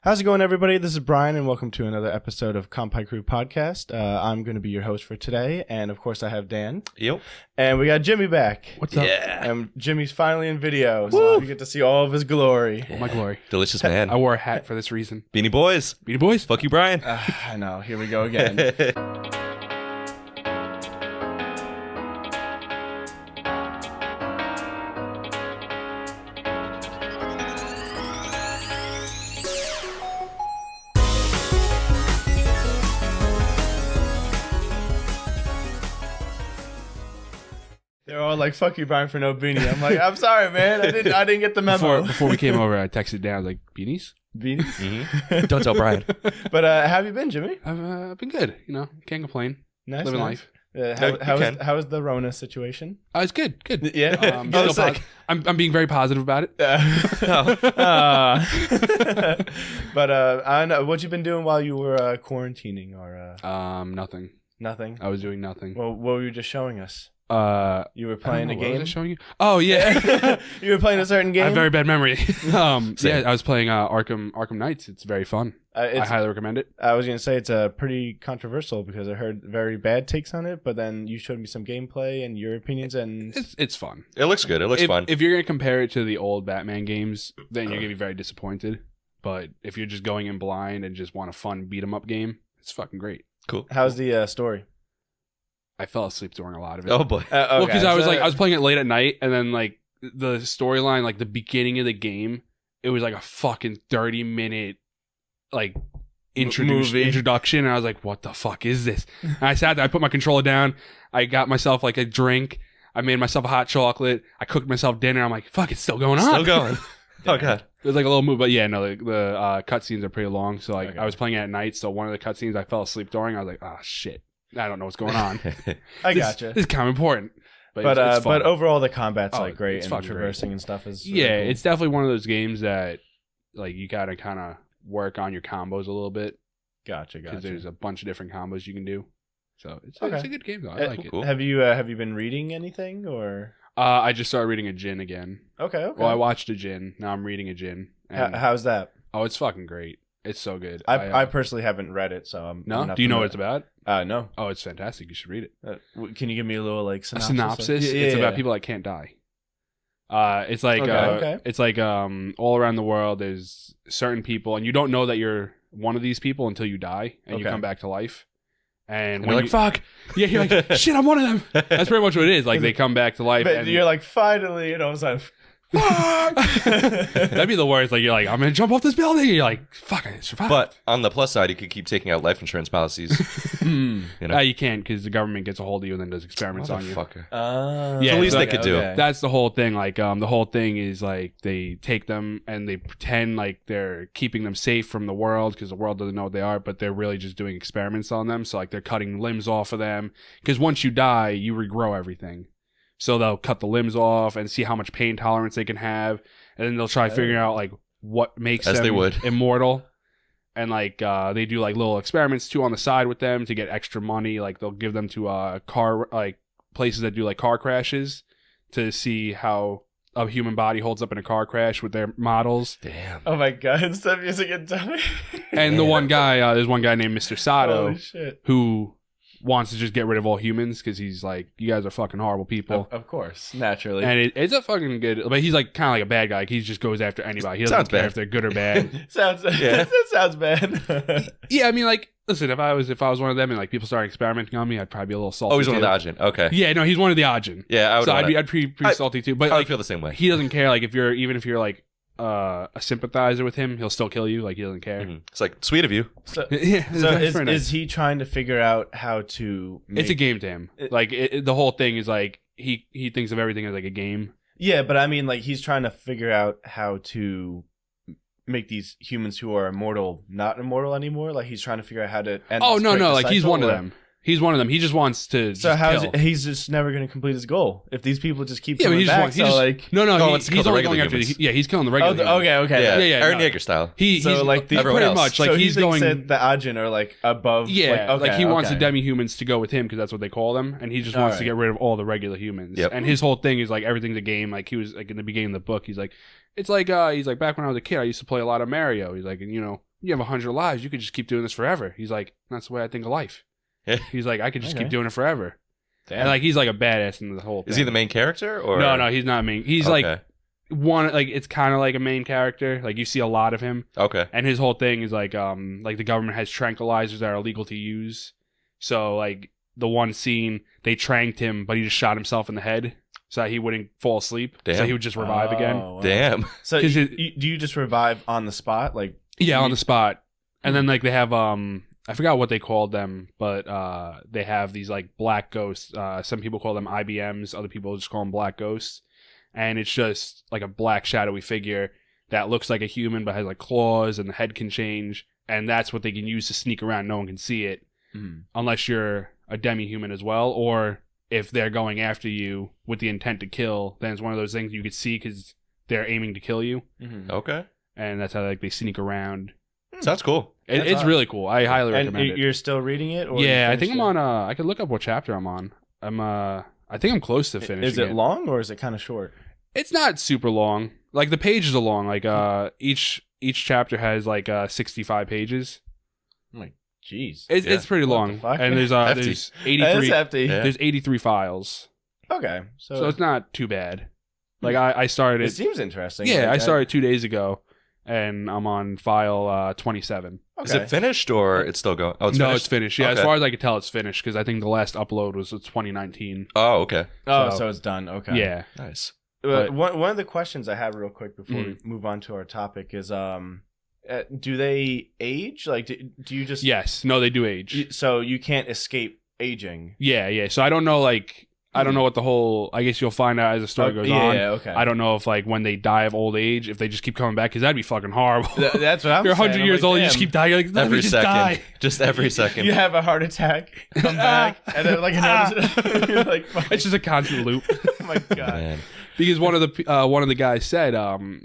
How's it going, everybody? This is Brian, and welcome to another episode of Compi Crew Podcast. I'm going to be your host for today, and of course, I have Dan. Yep. And we got Jimmy back. What's up? Yeah. And Jimmy's finally in video, so you get to see all of his glory. All my glory. Delicious man. I wore a hat for this reason. Beanie Boys. Beanie Boys? Fuck you, Brian. I know. Here we go again. They're all like, "Fuck you, Brian, for no beanie." I'm like, "I'm sorry, man. I didn't get the memo." Before we came over, I texted down, I was like, beanies? Beanies. Mm-hmm. Don't tell Brian. But how have you been, Jimmy? I've been good. You know, can't complain. Nice, Living nice. life. How is the Rona situation? It's good. Good. Yeah. Still sick. I'm being very positive about it. But I know what you've been doing while you were quarantining, or Nothing. nothing. I was doing nothing. Well, what were you just showing us? You were I playing a don't know, what was game. I showing you? Oh yeah. You were playing a certain game. I have very bad memory. Same. Yeah, I was playing Arkham Knights. It's very fun. I highly recommend it. I was gonna say it's pretty controversial because I heard very bad takes on it, but then you showed me some gameplay and your opinions, and It's fun. It looks good. It looks fun. If you're gonna compare it to the old Batman games, then you're gonna be very disappointed. But if you're just going in blind and just want a fun beat 'em up game, it's fucking great. Cool. how's the story? I fell asleep during a lot of it. Oh, boy. Well, because I was playing it late at night, and then like the storyline, like the beginning of the game, it was like a fucking 30-minute like introduction, and I was like, "What the fuck is this?" And I sat there, I put my controller down, I got myself like a drink, I made myself a hot chocolate, I cooked myself dinner. I'm like, "Fuck, it's still going on." Still going. Oh, God. It was like a little move, but yeah, no, the cutscenes are pretty long. So like, Okay. I was playing it at night, so one of the cutscenes I fell asleep during. I was like, "Ah, shit, I don't know what's going on." I This- gotcha. This is kind of important, But it's fun. but overall the combat's Oh, like great, it's and fucking traversing and stuff is yeah, really cool. it's definitely one of those games that like you gotta kind of work on your combos a little bit gotcha. because there's a bunch of different combos you can do. So it's Okay. a good game though. I like cool. Have you been reading anything or? it. I just started reading a Jin again. Okay. Well, I watched a Jin. Now I'm reading a Jin. And, How's that? oh, it's fucking great. It's so good. I personally haven't read it, so I'm no. not Do you know what familiar. it's about? No. Oh, it's fantastic. You should read it. Can you give me a little like A synopsis? synopsis. Yeah, It's yeah, about yeah. people that can't die. It's like Okay. it's like all around the world there's certain people, and you don't know that you're one of these people until you die and you Okay. come back to life. And And when you're you, like, fuck. yeah, you're like, shit, I'm one of them. That's pretty much what it is. Like they come back to life, But and you're like, finally, you know, it's like, that'd be the worst. Like you're like, I'm gonna jump off this building. And you're like, fuck, I survived. But on the plus side, you could keep taking out life insurance policies. You know? You can't because the government gets a hold of you and then does experiments on you. Motherfucker. yeah, It's the least they could do. That's the whole thing. Like, the whole thing is like they take them and they pretend like they're keeping them safe from the world because the world doesn't know what they are, but they're really just doing experiments on them. So like they're cutting limbs off of them because once you die, you regrow everything. So they'll cut the limbs off and see how much pain tolerance they can have, and then they'll try figuring out like what makes As them they would. immortal. And like they do like little experiments too on the side with them to get extra money. Like they'll give them to car like places that do like car crashes to see how a human body holds up in a car crash with their models. Damn. Oh my god, instead of using a dummy. And the one guy, there's one guy named Mr. Sato Holy shit. who wants to just get rid of all humans because he's like, you guys are fucking horrible people. Of course, naturally. And it's a fucking good, but he's like kind of like a bad guy. Like, he just goes after anybody. He doesn't Sounds care bad. if they're good or bad. sounds Yeah. that sounds bad. Yeah, I mean, like, listen, if I was one of them and like people started experimenting on me, I'd probably be a little salty. Oh, he's one of the too. Ajin. Okay. Yeah, no, he's one of the Ajin. Yeah, I would. So I'd be pretty salty too. But I would like, feel the same way. he doesn't care. Like if you're like a sympathizer with him, he'll still kill you. Like he doesn't care. Mhm. It's like sweet of you. So, Yeah. so it's very nice. is he trying to figure out how to? It's a game to him. Like the whole thing is like he thinks of everything as like a game. Yeah, but I mean, like he's trying to figure out how to make these humans who are immortal not immortal anymore. Like he's trying to figure out how to. End Oh no, break the like he's cycle, one of or- them. He's one of them. He just wants to. So just how's kill. he's just never going to complete his goal if these people just keep Yeah, but coming he just back. wants. He so just, like, no, No, he- let's kill he's the only regular going after. humans. Yeah, he's killing the oh, regular. humans. okay. Yeah, Yeah, Aaron no. Yeager style. He's So, like, the- Everyone pretty else. much like so he's he thinks going. that the Ajin are like above. Yeah, like, okay, he wants okay. the demi-humans to go with him because that's what they call them, and he just wants to Alright. get rid of all the regular humans. Yep. And his whole thing is like everything's a game. Like he was like in the beginning of the book, he's like, it's like he's like back when I was a kid, I used to play a lot of Mario. He's like, and you have 100 lives. You could just keep doing this forever. He's like, that's the way I think of life. He's like, I could just keep doing it forever. Damn. And like, he's like a badass in the whole thing. Is he the main character or No, he's not main. He's like one, like it's kind of like a main character. Like you see a lot of him. Okay. And his whole thing is like the government has tranquilizers that are illegal to use. So like the one scene they tranked him, but he just shot himself in the head so that he wouldn't fall asleep. Damn. So he would just revive again. Wow. Damn. So do you just revive on the spot? Like On the spot. And then like they have I forgot what they called them, but they have these like black ghosts. Some people call them IBMs, other people just call them black ghosts. And it's just like a black shadowy figure that looks like a human but has like claws and the head can change. And that's what they can use to sneak around. No one can see it unless you're a demi-human as well, or if they're going after you with the intent to kill, then it's one of those things you could see because they're aiming to kill you. Okay. And that's how like they sneak around. Sounds cool. It's really cool. I highly recommend it. You're still reading it? Or Yeah, I think I'm on. I can look up what chapter I'm on. I think I'm close to finishing. Is it long or is it kind of short? It's not super long. Like the pages are long. Like each chapter has like 65 pages. I'm like, jeez. It's pretty long. Fuck? And there's 83. That is hefty. Yeah. There's 83 files. Okay, So it's not too bad. Like I started. It seems interesting. Yeah, like, I started 2 days ago, and I'm on file 27. Okay. Is it finished or it's still going? Oh, it's No, finished? it's finished. Yeah, Okay. as far as I can tell, it's finished because I think the last upload was 2019. Oh, okay. So it's done. Okay. Yeah. Nice. But- One of the questions I have real quick before we move on to our topic is do they age? Like do you just Yes. No, they do age. so you can't escape aging? Yeah. So I don't know, like, I don't know what the whole, I guess you'll find out as the story goes on. Yeah, okay. I don't know if, like, when they die of old age, if they just keep coming back, because that'd be fucking horrible. That's what I'm You're saying. 100 I'm years like, old, you damn. just keep dying. You're like, let me Every just second. die. Just every second. You have a heart attack, come back, and then like you're like, fuck. It's just a constant loop. Oh my god. Man. Because one of the guys said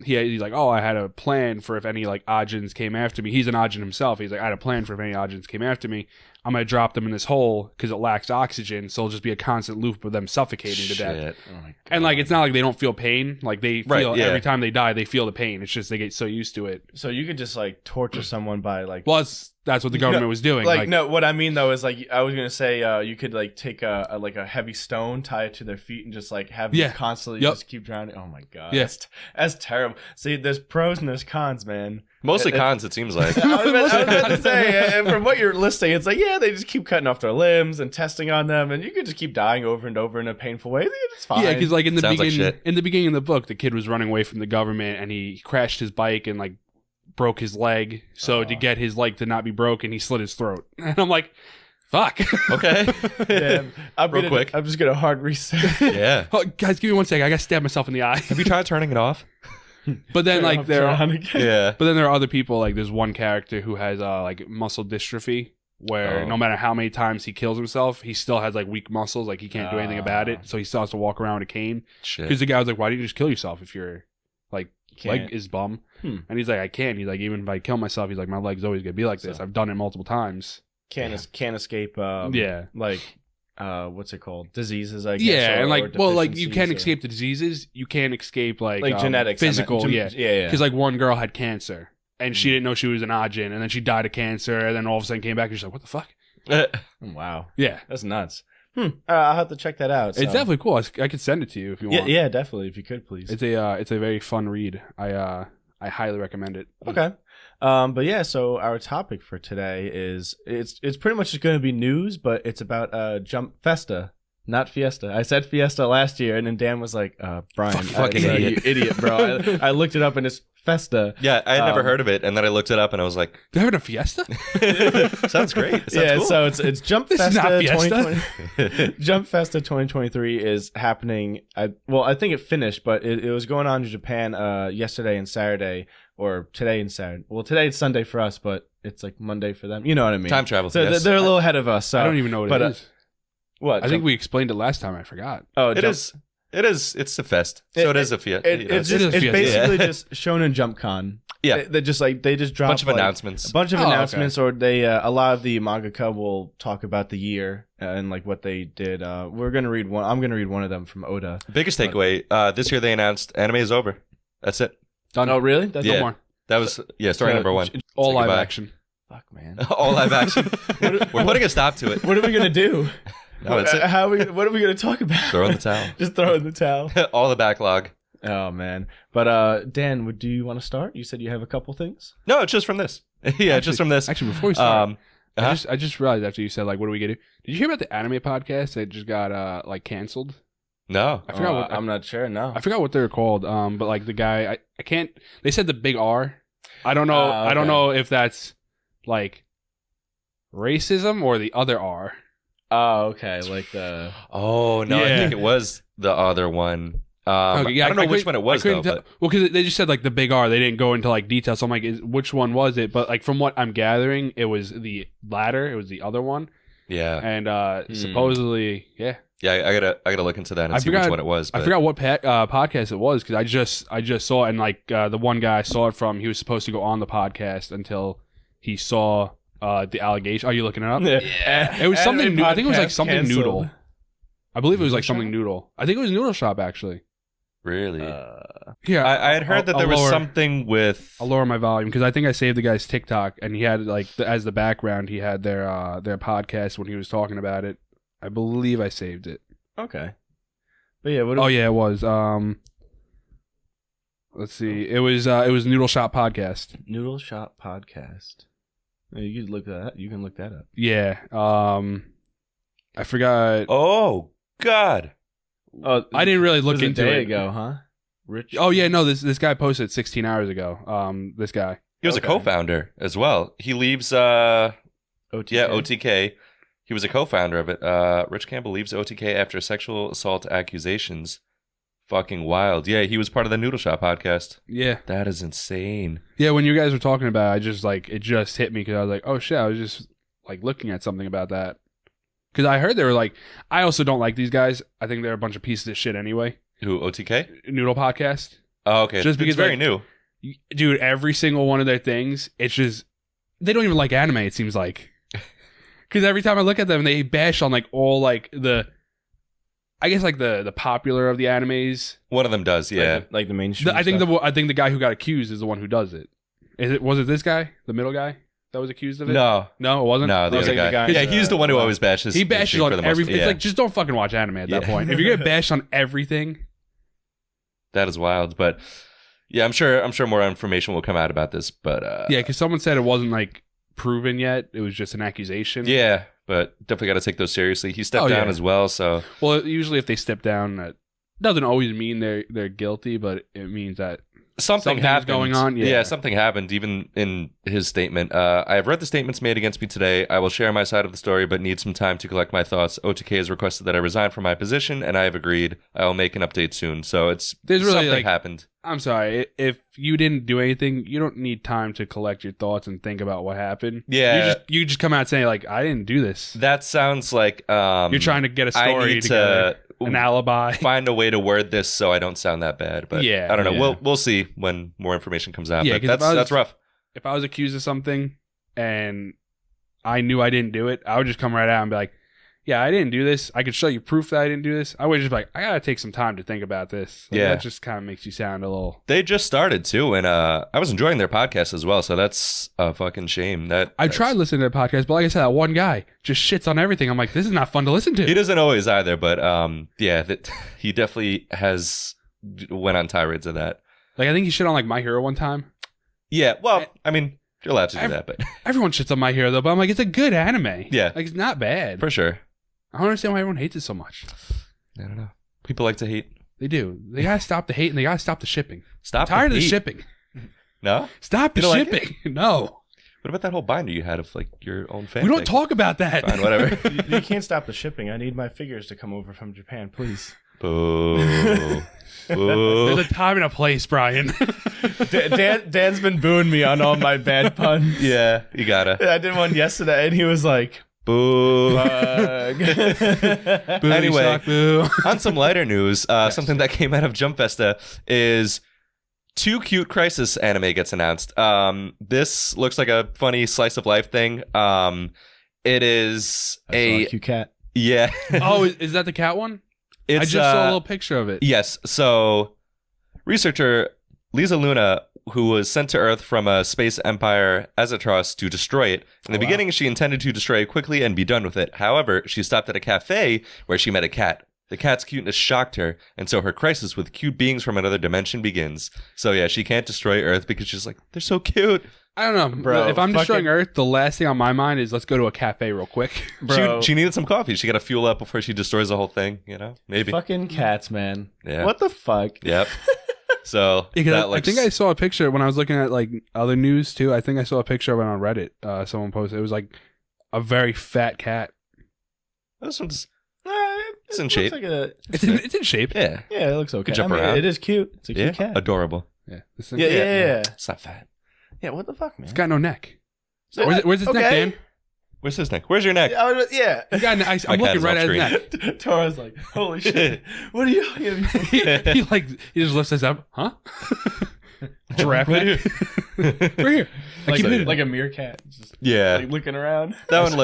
he's like, oh, I had a plan for if any like Ajins came after me. He's an Ajin himself. He's like, I had a plan for if any Ajins came after me, I'm gonna drop them in this hole because it lacks oxygen, so it'll just be a constant loop of them suffocating to death. Shit. Oh my god. And like, it's not like they don't feel pain. Like they feel Right, yeah. every time they die, they feel the pain. It's just they get so used to it. So you could just like torture someone by like. Plus, that's what the government was doing. Like no, what I mean though is like I was gonna say you could like take a heavy stone, tie it to their feet, and just like have them constantly just keep drowning. Oh my god, that's terrible. See, there's pros and there's cons, man. Mostly cons, it seems like. I was about to say, and from what you're listing, it's like they just keep cutting off their limbs and testing on them, and you could just keep dying over and over in a painful way. It's fine. Yeah, because like in the Sounds like beginning, shit. in the beginning of the book, the kid was running away from the government, and he crashed his bike and like broke his leg. So to get his leg to not be broken, he slit his throat. And I'm like, fuck. Okay. Yeah, Real quick. I'm just gonna hard reset. Yeah. Oh, guys, give me 1 second. I gotta stab myself in the eye. Have you tried turning it off? But then like there are, Yeah. but then there are other people. Like there's one character who has like muscle dystrophy, where no matter how many times he kills himself, he still has like weak muscles. Like he can't do anything about it. So he still has to walk around with a cane. Shit. Because the guy was like, "Why didn't you just kill yourself if your like Can't. leg is bum?" And he's like, "I can't." He's like, "Even if I kill myself, he's like, my leg's always gonna be like this. So- I've done it multiple times." Can't escape. Yeah. Like what's it called? Diseases, I guess. Yeah, or- and like, or well, like you deficiencies can't or- escape the diseases. You can't escape like genetics, physical. Yeah, yeah. because like one girl had cancer and she didn't know she was an Ajin, and then she died of cancer, and then all of a sudden came back and she's like, "What the fuck?" Wow, Yeah, that's nuts. I'll have to check that out. it's definitely cool. I could send it to you if you want. Yeah, definitely. If you could, please. It's a very fun read. I highly recommend it. Okay. But yeah, so our topic for today is it's pretty much just going to be news, but it's about Jump Festa, not Fiesta. I said Fiesta last year, and then Dan was like, Brian, Fucking you idiot. idiot, bro. I looked it up, and it's Festa. Yeah, I had never heard of it, and then I looked it up, and I was like, They're having a fiesta. sounds great. It sounds Yeah, cool. so it's Jump This is Festa not Fiesta. 2020. Jump Festa 2023 is happening. I think it finished, but it was going on in Japan yesterday and Saturday, or today and Saturday. Well, today it's Sunday for us, but it's like Monday for them. You know what I mean? Time travel. So yes. they're a little ahead of us. So I don't even know what but, it is. what? I think we explained it last time. I forgot. Oh, It is. It is. It's a fest. So it is a fiesta. It's It is Fiesta. basically Yeah. just Shonen Jump Con. Yeah. They just drop bunch of like, announcements. a bunch of Oh, okay. announcements, or they a lot of the mangaka will talk about the year and like what they did. We're gonna read one. I'm gonna read one of them from Oda. Biggest takeaway. This year they announced anime is over. That's it. Done. Oh, really? That's Yeah. No more. That was story number 1. All Say live goodbye. action. Fuck, man. All live action. We're putting a stop to it. What are we gonna do? No, it's it. What are we gonna talk about? Throw in the towel. Just throw in the towel. All the backlog. Oh man. But Dan, do you want to start? You said you have a couple things. No, it's just from this. Just from this. Actually, before we start, uh-huh. I just realized after you said like, what are we gonna do? Did you hear about the anime podcast that just got like canceled? No. I forgot what I'm not sure. No. I forgot what they're called. But like the guy, I can't. They said the big R. I don't know. Okay. I don't know if that's like racism or the other R. Oh, okay. Like the. Oh no, I Yeah. think it was the other one. Okay, yeah, I don't know which couldn't- one it was I couldn't though. tell- well, because they just said like the big R. They didn't go into like details. So I'm like, which one was it? But like from what I'm gathering, it was the latter. It was the other one. But yeah, And supposedly, yeah. yeah, I gotta look into that and I see which forgot- one it was. I but- forgot what podcast it was because I just saw it, and like the one guy I saw it from, he was supposed to go on the podcast until he saw the allegation. Are you looking it up? Yeah. It was something Anime new. I think it was like podcast something canceled. noodle. I believe it was Noodle like something Shop? noodle. I think it was Noodle Shop actually. Really? Yeah, I had heard that there was lower, something with. I'll lower my volume because I think I saved the guy's TikTok, and he had like as the background, he had their podcast when he was talking about it. I believe I saved it. Okay. But yeah. What? Oh yeah, it was. Let's see. It was Noodle Shop podcast. Noodle Shop podcast. Yeah, you can look that. You can look that up. Yeah. I forgot. Oh God! Oh, I didn't really look it was into a day it. ago, huh? Rich. Oh yeah, no. This guy posted 16 hours ago. This guy. He was Okay. a co-founder as well. He leaves. OTK. OTK. He was a co-founder of it. Rich Campbell leaves OTK after sexual assault accusations. Fucking wild. Yeah, he was part of the Noodle Shop podcast. Yeah. That is insane. Yeah. When you guys were talking about it, I just like it just hit me because I was like, oh shit, I was just like looking at something about that. Because I heard they were like, I also don't like these guys. I think they're a bunch of pieces of shit anyway. Who, OTK? Noodle podcast. Oh, okay. Just because, it's very like, new. Dude, every single one of their things, it's just they don't even like anime, it seems like. Because every time I look at them, they bash on like all like the I guess like the popular of the animes. One of them does, yeah. Like the mainstream. I think stuff. the guy who got accused is the one who does it. Was it this guy, the middle guy, that was accused of it? No, it wasn't. no, the Looks other like guy. the guy- Yeah, he's the one who always bashes. He bashes on everything. Yeah, It's like just don't fucking watch anime at that Yeah. point. If you're gonna bash on everything, that is wild. But yeah, I'm sure more information will come out about this. But yeah, because someone said it wasn't like proven yet. It was just an accusation. yeah, but definitely got to take those seriously. He stepped Oh, down yeah. as well, so Well, usually if they step down, that doesn't always mean they're guilty, but it means that something Something's happened. going on, yeah. Something happened. Even in his statement, I have read the statements made against me today. I will share my side of the story, but need some time to collect my thoughts. OTK has requested that I resign from my position, and I have agreed. I will make an update soon. So There's really, something like- happened. I'm sorry. If you didn't do anything, you don't need time to collect your thoughts and think about what happened. Yeah. You just come out saying like, I didn't do this. That sounds like You're trying to get a I story need together, to an alibi. find a way to word this so I don't sound that bad. But Yeah, I don't know. yeah. We'll see when more information comes out. Yeah, but 'cause if I was- that's rough. If I was accused of something and I knew I didn't do it, I would just come right out and be like, yeah, I didn't do this. I could show you proof that I didn't do this. I would just be like, I gotta take some time to think about this. Like, Yeah. that just kind of makes you sound a little. They just started too, and I was enjoying their podcast as well. So that's a fucking shame. I tried listening to their podcast, but like I said, that one guy just shits on everything. I'm like, this is not fun to listen to. He doesn't always either, but yeah, he definitely has went on tirades of that. Like I think he shit on like My Hero one time. Yeah, well, I mean, you're allowed to do I've- that, but Everyone shits on My Hero though, but I'm like, it's a good anime. Yeah. like it's not bad. for sure. I don't understand why everyone hates it so much. I don't know. People like to hate. They do. They gotta stop the hate and they gotta stop the shipping. Stop. Tired of the hate. shipping. No. Stop the You don't like shipping. No, What about that whole binder you had of like your own fan? we don't talk about that. Fine, whatever. You can't stop the shipping. I need my figures to come over from Japan, please. Boo. There's Boo. a time and a place, Brian. Dan's been booing me on all my bad puns. Yeah, you gotta. I did one yesterday, and he was like, Boo. "Fuck." Boo, Anyway. suck, boo. On some lighter news, something that came out of Jump Festa is 2 Cute Crisis anime gets announced. This looks like a funny slice of life thing. It is I saw a cute cat. yeah. Oh, is that the cat one? It's, I just saw a little picture of it. Yes. So, researcher Lisa Luna, who was sent to Earth from a space empire Azatros to destroy it. In the beginning, she intended to destroy it quickly and be done with it. However, she stopped at a cafe where she met a cat. The cat's cuteness shocked her, and so her crisis with cute beings from another dimension begins. So yeah, she can't destroy Earth because she's like, they're so cute. I don't know, Bro, if I'm destroying fucking- Earth, the last thing on my mind is let's go to a cafe real quick. Bro, She needed some coffee. She got to fuel up before she destroys the whole thing, you know? Maybe. fucking cats, man. Yeah. What the fuck? Yep. So Because that I looks... think I saw a picture when I was looking at like other news too. I think I saw a picture of it on Reddit. Someone posted it was like a very fat cat. This one's... It's in shape. It's in shape. Yeah. Yeah, it looks okay. Could jump I mean, around. it is cute. It's a cute Yeah. cat. Adorable. Yeah. This thing, Yeah. It's not fat. Yeah, what the fuck, man? It's got no neck. So- Where's his neck, okay. Where's his neck? Where's your neck? Yeah. Dan? He's got. My I'm cat looking is right off at his screen. neck. Tora's like, holy shit. What are you doing? he just lifts his up. Huh? Giraffe neck. We're here. I keep hitting. like a meerkat. Just Yeah. like looking around. That one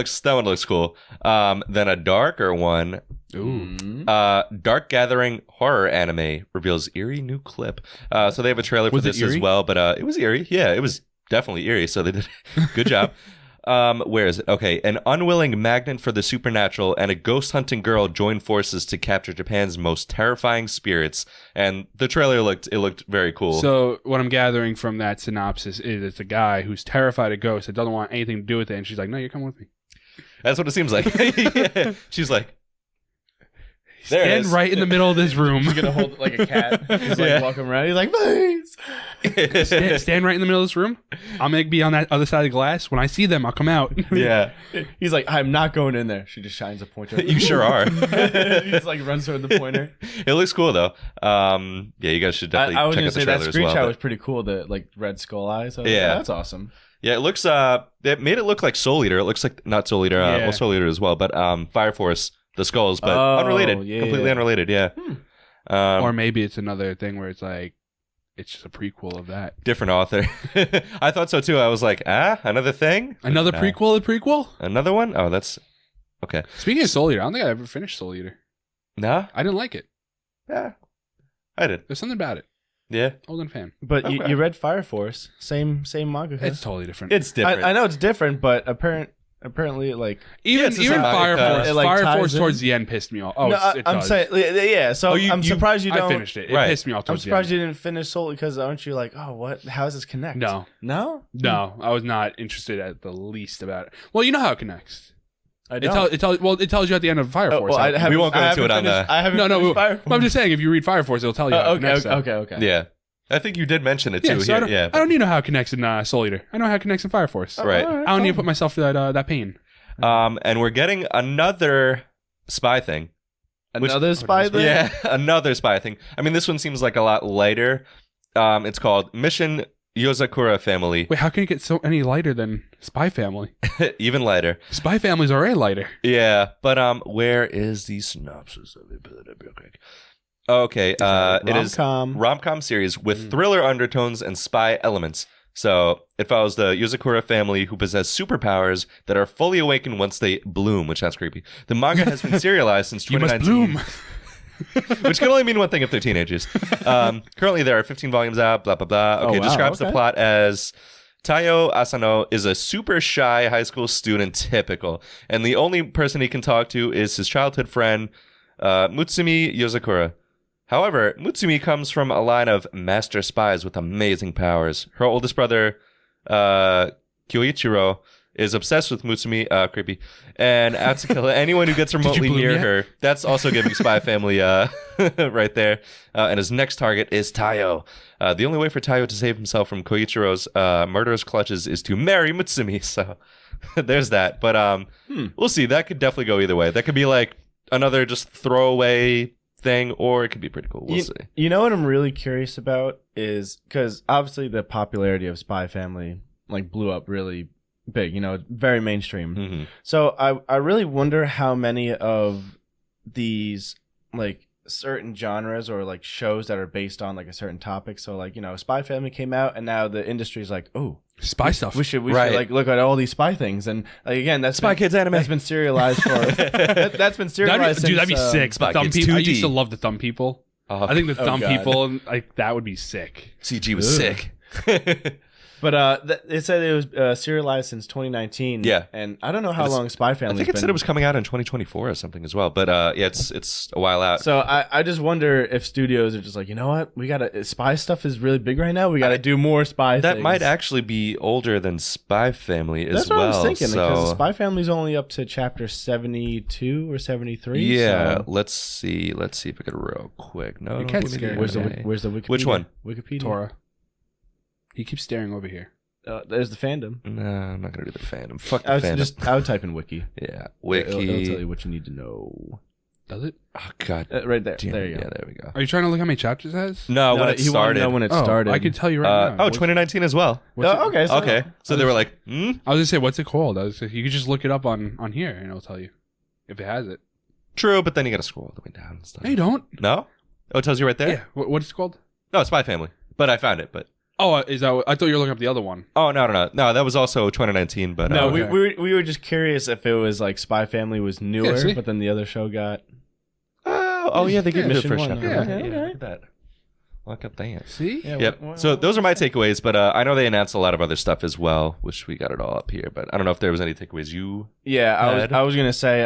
looks cool. Then a darker one. Ooh. Dark Gathering horror anime reveals eerie new clip. So they have a trailer for Was it this as eerie? well, but it was eerie. Yeah, it was definitely eerie. So they did good job. Where is it? Okay, an unwilling magnet for the supernatural and a ghost hunting girl join forces to capture Japan's most terrifying spirits. And the trailer looked very cool. So what I'm gathering from that synopsis is it's a guy who's terrified of ghosts that doesn't want anything to do with it, and she's like, "No, you're coming with me." That's what it seems like. Yeah. She's like, there it Stand is. right in the middle of this room. He's gonna hold it like a cat. He's like Yeah. walking around. He's like, please. stand right in the middle of this room. I'm gonna be on that other side of the glass. When I see them, I'll come out. Yeah. He's like, I'm not going in there. She just shines a pointer. You sure are. He just like runs toward the pointer. It looks cool though. Yeah, you guys should definitely I was check gonna out the say that trailer as screenshot well. was pretty cool. The like red skull eyes. I was Yeah. like, that's awesome. Yeah, it looks. They made it look like Soul Eater. It looks like not Soul Eater. Yeah. Well, Soul Eater as well, but Fire Force, the skulls, but Oh, unrelated, yeah, completely yeah. unrelated. Yeah. Or maybe it's another thing where it's like it's just a prequel of that. Different author. I thought so too. I was like, another thing, Another prequel of the prequel? another one. Oh, that's okay. Speaking of Soul Eater, I don't think I ever finished Soul Eater. Nah, I didn't like it. yeah, I did. There's something about it. Yeah, I wasn't a fan. But Okay. you read Fire Force, same manga. It's totally different. it's different. I know it's different, but apparently like even it's the even same Fire manga. Force. It, like, Fire ties Force in. towards the end pissed me off. Oh, no, it I'm does. saying yeah. So Oh, I'm surprised you don't. I finished it. It Right. pissed me off I'm towards surprised the you didn't finish Soul because aren't you like, oh, what? How does this connect? end. No. No, I was not interested at the least about it. Well, you know how it connects. I It don't. tells you at the end of Fire Oh, Force. well, how- I haven't- We won't go I into it haven't on finished- the- I haven't No, finished Fire but I'm just saying, if you read Fire Force, it'll tell you. how it connects, though. okay. Yeah, I think you did mention it Yeah, too. so I Here. don't, Yeah, I don't need to know how it connects in Soul Eater. I know how it connects in Fire Force. Right. All I don't need to fine. put myself through that pain. And we're getting another spy thing. Another spy thing. Yeah, another spy thing. I mean, this one seems like a lot lighter. It's called Mission Yozakura Family. Wait, how can it get so any lighter than Spy Family? Even lighter. Spy Family's already lighter. Yeah, but where is the synopsis of it? Pull it up real quick. Okay, it is Rom-com. rom-com series with thriller undertones and spy elements. So it follows the Yozakura family who possess superpowers that are fully awakened once they bloom, which sounds creepy. The manga has been serialized since You must 2019. bloom. Which can only mean one thing if they're teenagers. Currently, there are 15 volumes out, blah, blah, blah. Okay, Oh, wow, describes the okay. plot as Taiyo Asano is a super shy high school student, typical. And the only person he can talk to is his childhood friend, Mutsumi Yozakura. However, Mutsumi comes from a line of master spies with amazing powers. Her oldest brother, Kyoichiro, is obsessed with Mutsumi, creepy, and out to kill anyone who gets remotely bloom near yet? her. That's also giving Spy Family right there. And his next target is Taiyo. The only way for Taiyo to save himself from Koichiro's murderous clutches is to marry Mutsumi. So there's that. But we'll see. That could definitely go either way. That could be like another just throwaway thing, or it could be pretty cool. We'll see. You know what I'm really curious about is because obviously the popularity of Spy Family like blew up really big. You know, very mainstream. Hmm. So I really wonder how many of these like certain genres or like shows that are based on like a certain topic. So like, you know, Spy Family came out and now the industry's like, oh, Spy stuff. we should Right. like look at all these spy things. And like again, that's Spy been, Kids anime. that's been serialized for that's been serialized That'd be since, sick. Spy Thumb Kids people. I 2D. used to love the thumb people. I think the dumb God. people, like, that would be sick. CG was sick. But it said it was serialized since 2019. Yeah. And I don't know how long Spy I Family's think it been. said it was coming out in 2024 or something as well. But yeah, it's a while out. So I just wonder if studios are just like, you know what? We got to... Spy stuff is really big right now. We got to do more spy That things. might actually be older than Spy Family as That's well. what I was thinking, because so Spy Family's only up to chapter 72 or 73. yeah, so- let's see if I get it real quick. No, Your don't cat's give me scared. Where's the Wikipedia? Which one? Wikipedia. Tora. He keeps staring over here. There's the fandom. No, I'm not gonna do the fandom. Fuck the I would fandom. I would type in wiki. Yeah, It'll wiki. tell you what you need to know. Does it? Oh god, Right there. damn There it. you go. Yeah, there we go. Are you trying to look how many chapters it has? No, when it he wanted to started. know when it started. I can tell you right now. Oh, 2019 as well. Okay. Okay, so they were like, I was gonna say, what's it called? You could just look it up on here, and it'll tell you if it has it. true, but then you got to scroll all the way down and stuff. No, you don't. No? Oh, it tells you right there. Yeah. What's it called? No, it's Spy Family, but I found it. But Oh, is that? I thought you were looking up the other one. oh no, that was also 2019. But No, Okay. we were just curious if it was like Spy Family was newer, see? but then the other show got... oh yeah, they gave me the Mission first one, chapter. okay, Yeah, okay. look at that. Look at that. See? Yeah, Yep. So those are my takeaways, but I know they announced a lot of other stuff as well, which we got it all up here. But I don't know if there was any takeaways you. Yeah, Ed? I was gonna say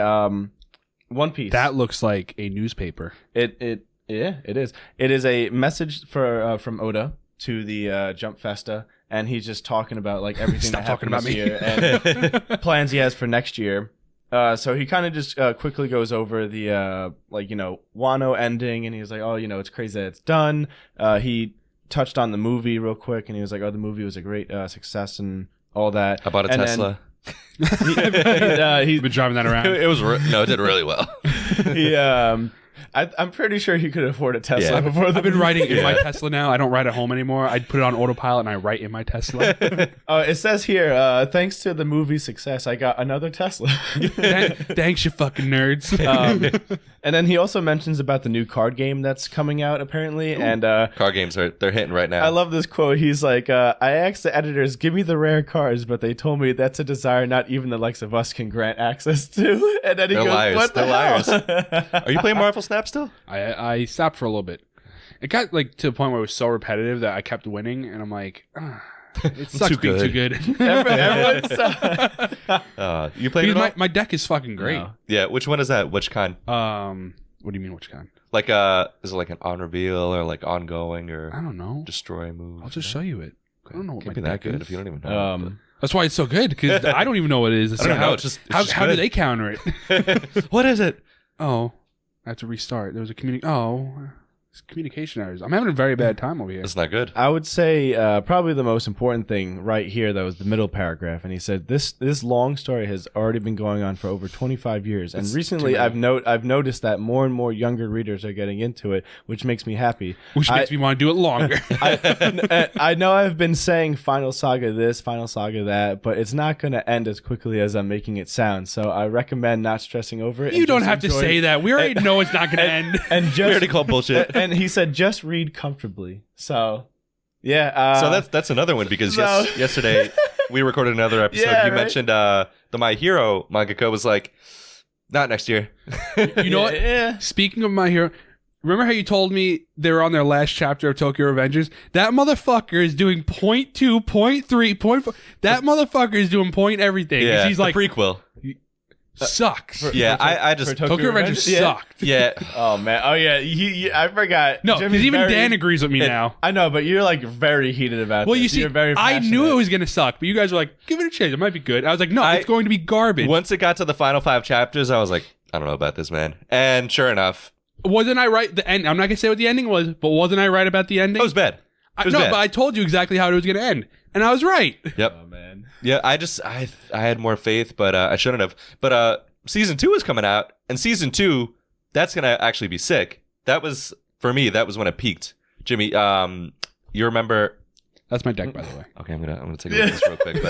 One Piece. That looks like a newspaper. It is. It is a message from Oda to the Jump Festa, and he's just talking about like everything Stop that happened talking this about me. year and plans he has for next year. So he kind of just quickly goes over the Wano ending, and he's like, oh, it's crazy that it's done. He touched on the movie real quick, and he was like, oh, the movie was a great success and all that. I bought a And Tesla. You've been driving that around. It was no, it did really well. I'm pretty sure he could afford a Tesla Yeah. before the I've been writing in my Yeah. Tesla now. I don't ride at home anymore. I put it on autopilot and I write in my Tesla. It says here, thanks to the movie's success, I got another Tesla. Thanks, you fucking nerds. And then he also mentions about the new card game that's coming out, apparently. Ooh. And Card games they're hitting right now. I love this quote. He's like, I asked the editors, give me the rare cards, but they told me that's a desire not even the likes of us can grant access to. And then he They're goes, liars. what the They're hell? liars. Are you playing Marvel Snap still? I stopped for a little bit. It got like to the point where it was so repetitive that I kept winning, and I'm like, it sucks being too good. Everyone You played it all? Because my deck is fucking great. No. Yeah. Which one is that? Which kind? What do you mean, which kind? Like is it like an on reveal or like ongoing I or don't know. destroy move? I'll just show you it. I don't know what Can't my be that deck good is. if you don't even know. Um, That's why it's so good, because I don't even know what it is. I don't how, know, it's just how do good. they counter it? What is it? Oh, I have to restart. There was a it's communication errors. I'm having a very bad time over here. It's not good. I would say probably the most important thing right here, though, is the middle paragraph. And he said, this long story has already been going on for over 25 years. And That's recently too I've many. noticed that more and more younger readers are getting into it, which makes me happy. Which makes me want to do it longer. I know I've been saying Final Saga this, Final Saga that, but it's not going to end as quickly as I'm making it sound. So I recommend not stressing over it. You and don't just have to enjoy say it. that. We already know it's not going to end. And We just already called bullshit. and he said, just read comfortably. So, yeah. So that's another one because yesterday we recorded another episode. Yeah, You right? mentioned the My Hero mangaka was like, not next year. You know what? Yeah. Speaking of My Hero, remember how you told me they were on their last chapter of Tokyo Revengers? That motherfucker is doing 0.2, 0.3, 0.4. That motherfucker is doing point everything. 'Cause Yeah, he's like, the prequel. sucks. Yeah, I For just Tokyo Revengers Yeah. sucked. yeah. Oh man. Oh yeah. I forgot. No, Jimmy's because even very- Dan agrees with me now. I know, but you're like very heated about Well, this. you see, You're very I knew passionate. it was going to suck, but you guys were like, give it a chance. It might be good. I was like, no, it's going to be garbage. Once it got to the final 5 chapters, I was like, I don't know about this, man. And sure enough, Wasn't I right? The end. I'm not going to say what the ending was, but wasn't I right about the ending? it was bad. It was no, bad. but I told you exactly how it was going to end, and I was right. Yep. Oh man. Yeah, I had more faith, but I shouldn't have. But season 2 is coming out, and season 2, that's gonna actually be sick. That was for me. That was when it peaked. Jimmy, you remember? That's my deck, by the way. Okay, I'm gonna take a look at this real quick.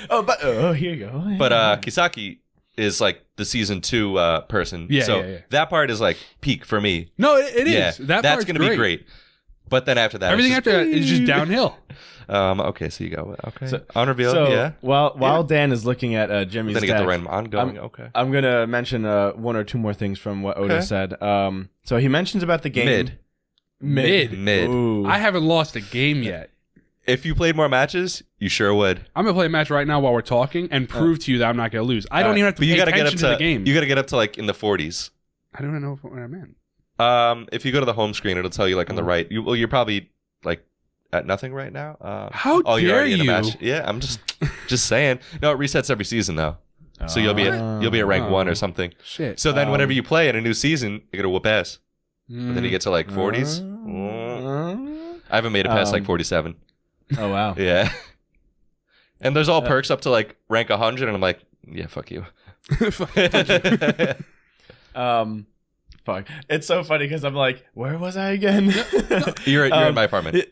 But Here you go. but Kisaki is like the season 2 person. Yeah, so yeah. that part is like peak for me. No, it is. Yeah, That's that's gonna be great. But then after that, Everything it's after that is just downhill. okay, so you go. Okay, So- on reveal. So yeah. while Dan is looking at Jimmy's Then you get the deck, random ongoing. Okay. I'm gonna mention one or two more things from what Oda Okay. said. So he mentions about the game. Mid. Mid. Ooh. I haven't lost a game yet. If you played more matches, you sure would. I'm gonna play a match right now while we're talking and prove to you that I'm not gonna lose. I don't even have to But pay you gotta get attention up to the game. You gotta get up to like in the 40s. I don't know what I meant. If you go to the home screen, it'll tell you like on the right. You're probably like at nothing right now. How you're dare already in a you? match. Yeah, I'm just saying. No, it resets every season though. So you'll be at rank 1 or something. Shit. So then whenever you play in a new season, you're gonna whoop ass. But then you get to like 40s. I haven't made it past like 47. Oh wow. Yeah. And there's all perks up to like rank 100, and I'm like, yeah, fuck you. Fuck. It's so funny because I'm like, where was I again? You're in my apartment.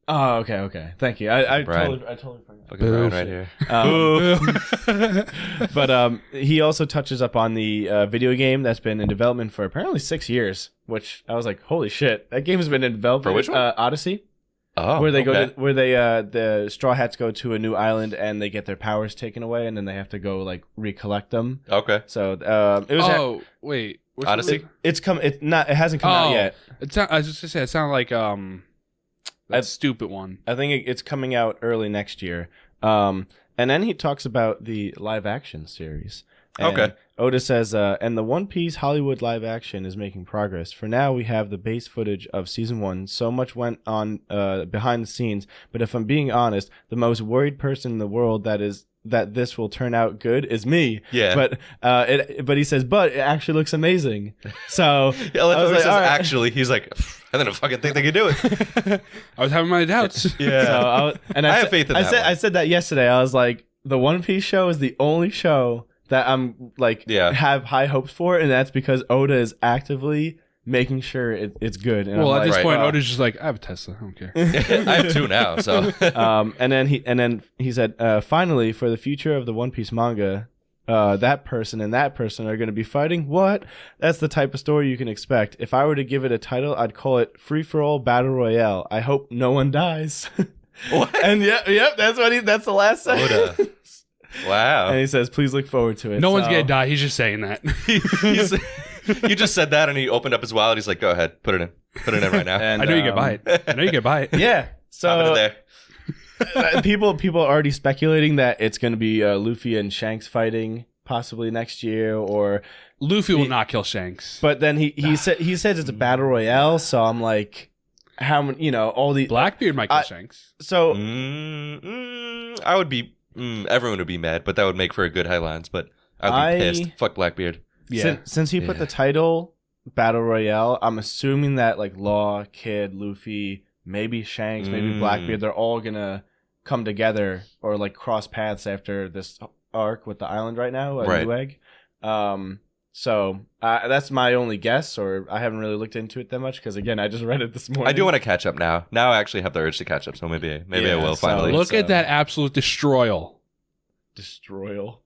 Oh, okay. Thank you. I Brian. totally forgot. Fucking Brian right here. But he also touches up on the video game that's been in development for apparently 6 years, which I was like, holy shit, that game has been in development For which one? Odyssey. Oh, where they go to, where they the Straw Hats go to a new island and they get their powers taken away and then they have to go like recollect them. Okay. So it was. Wait. Which Odyssey? It hasn't come out yet. I was just gonna say it sounded like that stupid one. I think it's coming out early next year. And then he talks about the live action series. And Okay. Oda says, and the One Piece Hollywood live action is making progress. For now, we have the base footage of season 1. So much went on behind the scenes. But if I'm being honest, the most worried person in the world that this will turn out good is me. Yeah. But he says, but it actually looks amazing. So Yeah, I was like, says, all right. actually, he's like, I didn't fucking think they could do it. I was having my doubts. Yeah. So I have faith in that one. I said that yesterday. I was like, the One Piece show is the only show that I'm like have high hopes for, and that's because Oda is actively making sure it's good. And Well, I'm at this like, point, Oda's just like, I have a Tesla. I don't care. I have 2 now, so. and then he said, finally, for the future of the One Piece manga, that person and that person are going to be fighting. What? That's the type of story you can expect. If I were to give it a title, I'd call it Free for All Battle Royale. I hope no one dies. What? And yep, that's the last Oda. sentence. Wow. And he says, please look forward to it. No one's gonna die. He's just saying that. You just said that, and he opened up his wallet. He's like, go ahead, put it in right now. And, I know you can buy it. I know you can buy it. Yeah. Pop it in So there. people are already speculating that it's going to be Luffy and Shanks fighting possibly next year, or Luffy will not kill Shanks. but then he says it's a battle royale. So I'm like, how many? All the Blackbeard might kill Shanks. So I would be. Everyone would be mad, but that would make for a good headlines. But I'd be pissed. Fuck Blackbeard. Yeah. Since he put the title battle royale, I'm assuming that like Law, Kid, Luffy, maybe Shanks, maybe Blackbeard, they're all gonna come together or like cross paths after this arc with the island right now, Newegg. So that's my only guess, or I haven't really looked into it that much because again, I just read it this morning. I do want to catch up now. Now I actually have the urge to catch up, so maybe I will finally. Look at that absolute destroyal. Destroyal.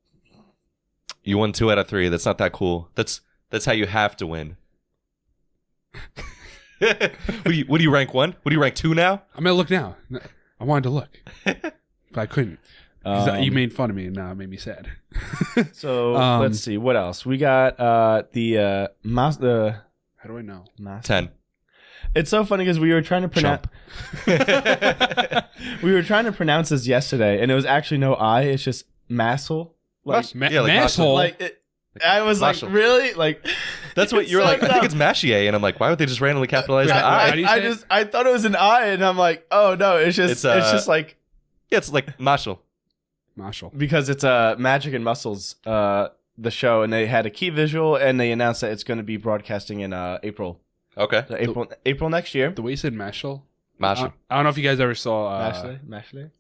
You won 2 out of 3. That's not that cool. That's how you have to win. What do you rank 1? What do you rank 2 now? I'm gonna look now. I wanted to look, but I couldn't. You made fun of me, and now it made me sad. So let's see what else we got. The How do I know? 10. It's so funny because we were trying to pronounce. We were trying to pronounce this yesterday, and it was actually no I. It's just Massel. Like Masshole. Like I was Marshall. like, really? Like That's what you're so like. I think dumb. it's Machier, and I'm like, why would they just randomly capitalize the How I? do you say it? I thought it was an I, and I'm like, oh no, it's just like Yeah, it's like Marshall. Marshall. because it's Magic and Muscles, the show, and they had a key visual, and they announced that it's going to be broadcasting in April. Okay. So April next year. The way you said Mashal. Marshall. I don't know if you guys ever saw. Mashley.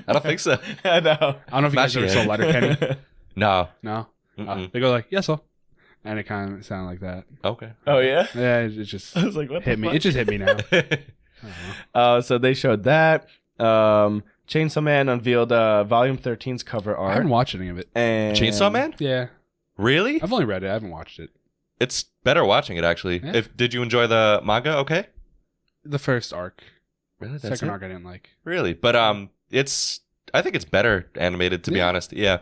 I don't think so. I know. I don't know if you guys ever saw Letterkenny. No. No. Mm-mm. They go like, yes, sir. And it kind of sounded like that. Okay. Oh yeah. Yeah, it just I was like, what hit the me. fuck? It just hit me now. I don't know. So they showed that. Chainsaw Man unveiled Volume 13's cover I art. haven't watched any of it. And Chainsaw Man? Yeah. Really? I've only read it. I haven't watched it. It's better watching it actually. Yeah. Did you enjoy the manga? Okay. The first arc. Really? Second arc I didn't like. Really? But I think it's better animated to be Yeah. honest. Yeah.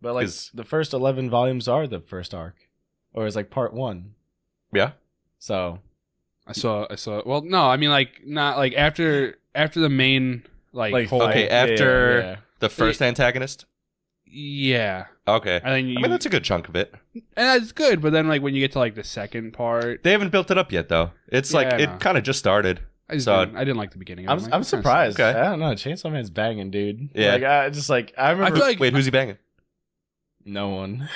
But like 'Cause- the first 11 volumes are the first arc, or it's like part 1. Yeah. So I saw. Well, no, I mean like not like after the main like whole. Okay, after Yeah. the first antagonist. Yeah, Okay. I think I mean, that's a good chunk of it. and that's good. But then like when you get to like the second part, They haven't built it up yet, though. It's like Yeah, I know. it kind of just started. I So- didn't like the beginning. I'm like, I'm this kinda surprised. Okay. I don't know. Chainsaw Man's banging, dude. Yeah. Like I remember. I feel like Wait, who's he banging? no one.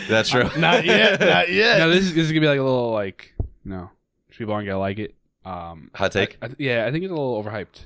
That's true. Not yet. Not yet. No, this is gonna be like a little like people aren't gonna like it. Hot take. I think it's a little overhyped.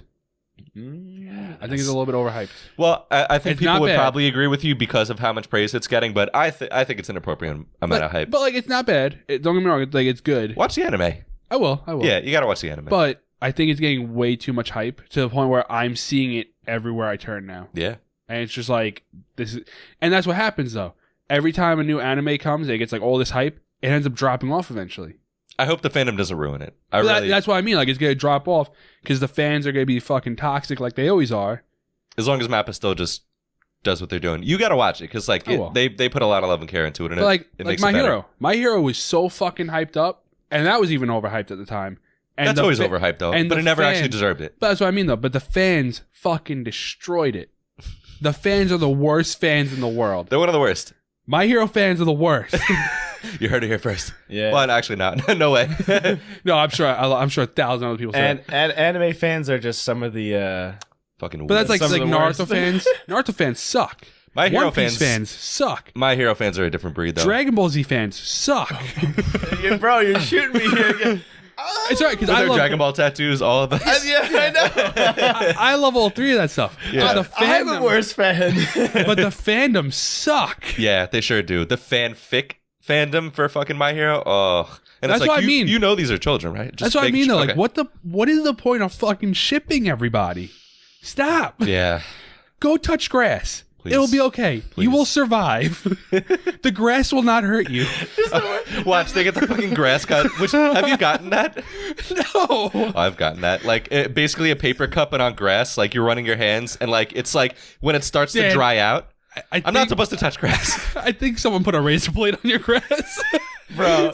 I think it's a little bit overhyped. Well, I think It's people not would bad. probably agree with you because of how much praise it's getting, but I think it's an appropriate amount of hype. But like it's not bad. Don't get me wrong. It's like it's good. Watch the anime. I will. Yeah, you gotta watch the anime. But I think it's getting way too much hype to the point where I'm seeing it everywhere I turn now. yeah, And it's just like this is, and that's what happens though. Every time a new anime comes, it gets like all this hype. It ends up dropping off eventually. I hope the fandom doesn't ruin it. That's what I mean. Like it's gonna drop off because the fans are gonna be fucking toxic, like they always are. as long as Mappa still just does what they're doing, you gotta watch it because like I will. they put a lot of love and care into it, and But like it like makes My it better. Hero, My Hero was so fucking hyped up, and that was even overhyped at the time. And That's the always fa- overhyped though, and but the it never actually fans- deserved it. But that's what I mean though. But the fans fucking destroyed it. The fans are the worst fans in the world. They're one of the worst. My Hero fans are the worst. You heard it here first. Yeah. Well, actually not. No way. No, I'm sure 1,000 other people say And that. anime fans are just some of the. Fucking. But that's like some of the Naruto worst. fans. Naruto fans suck. My Hero One Piece fans. suck. My Hero fans are a different breed though. Dragon Ball Z fans suck. Bro, you're shooting me here again. It's alright because With I their love Dragon Ball tattoos, all of us. Yeah, I know. I love all three of that stuff. Yeah. But the I'm the fandom, worst fan. but the fandoms suck. Yeah, they sure do. The fanfic fandom for fucking My Hero. Oh, and That's it's like what I mean. You know these are children, right? Just That's what I making mean though. sure- Like okay. what is the point of fucking shipping everybody? Stop. Yeah. Go touch grass. Please. It'll be okay. Please. You will survive. The grass will not hurt you. Watch, they get the fucking grass cut. Which have you gotten that? No. Oh, I've gotten that. Like basically a paper cup but on grass. Like you're running your hands, and like it's like when it starts to Dan, dry out. I'm not think- supposed to touch grass. I think someone put a razor blade on your grass. Bro.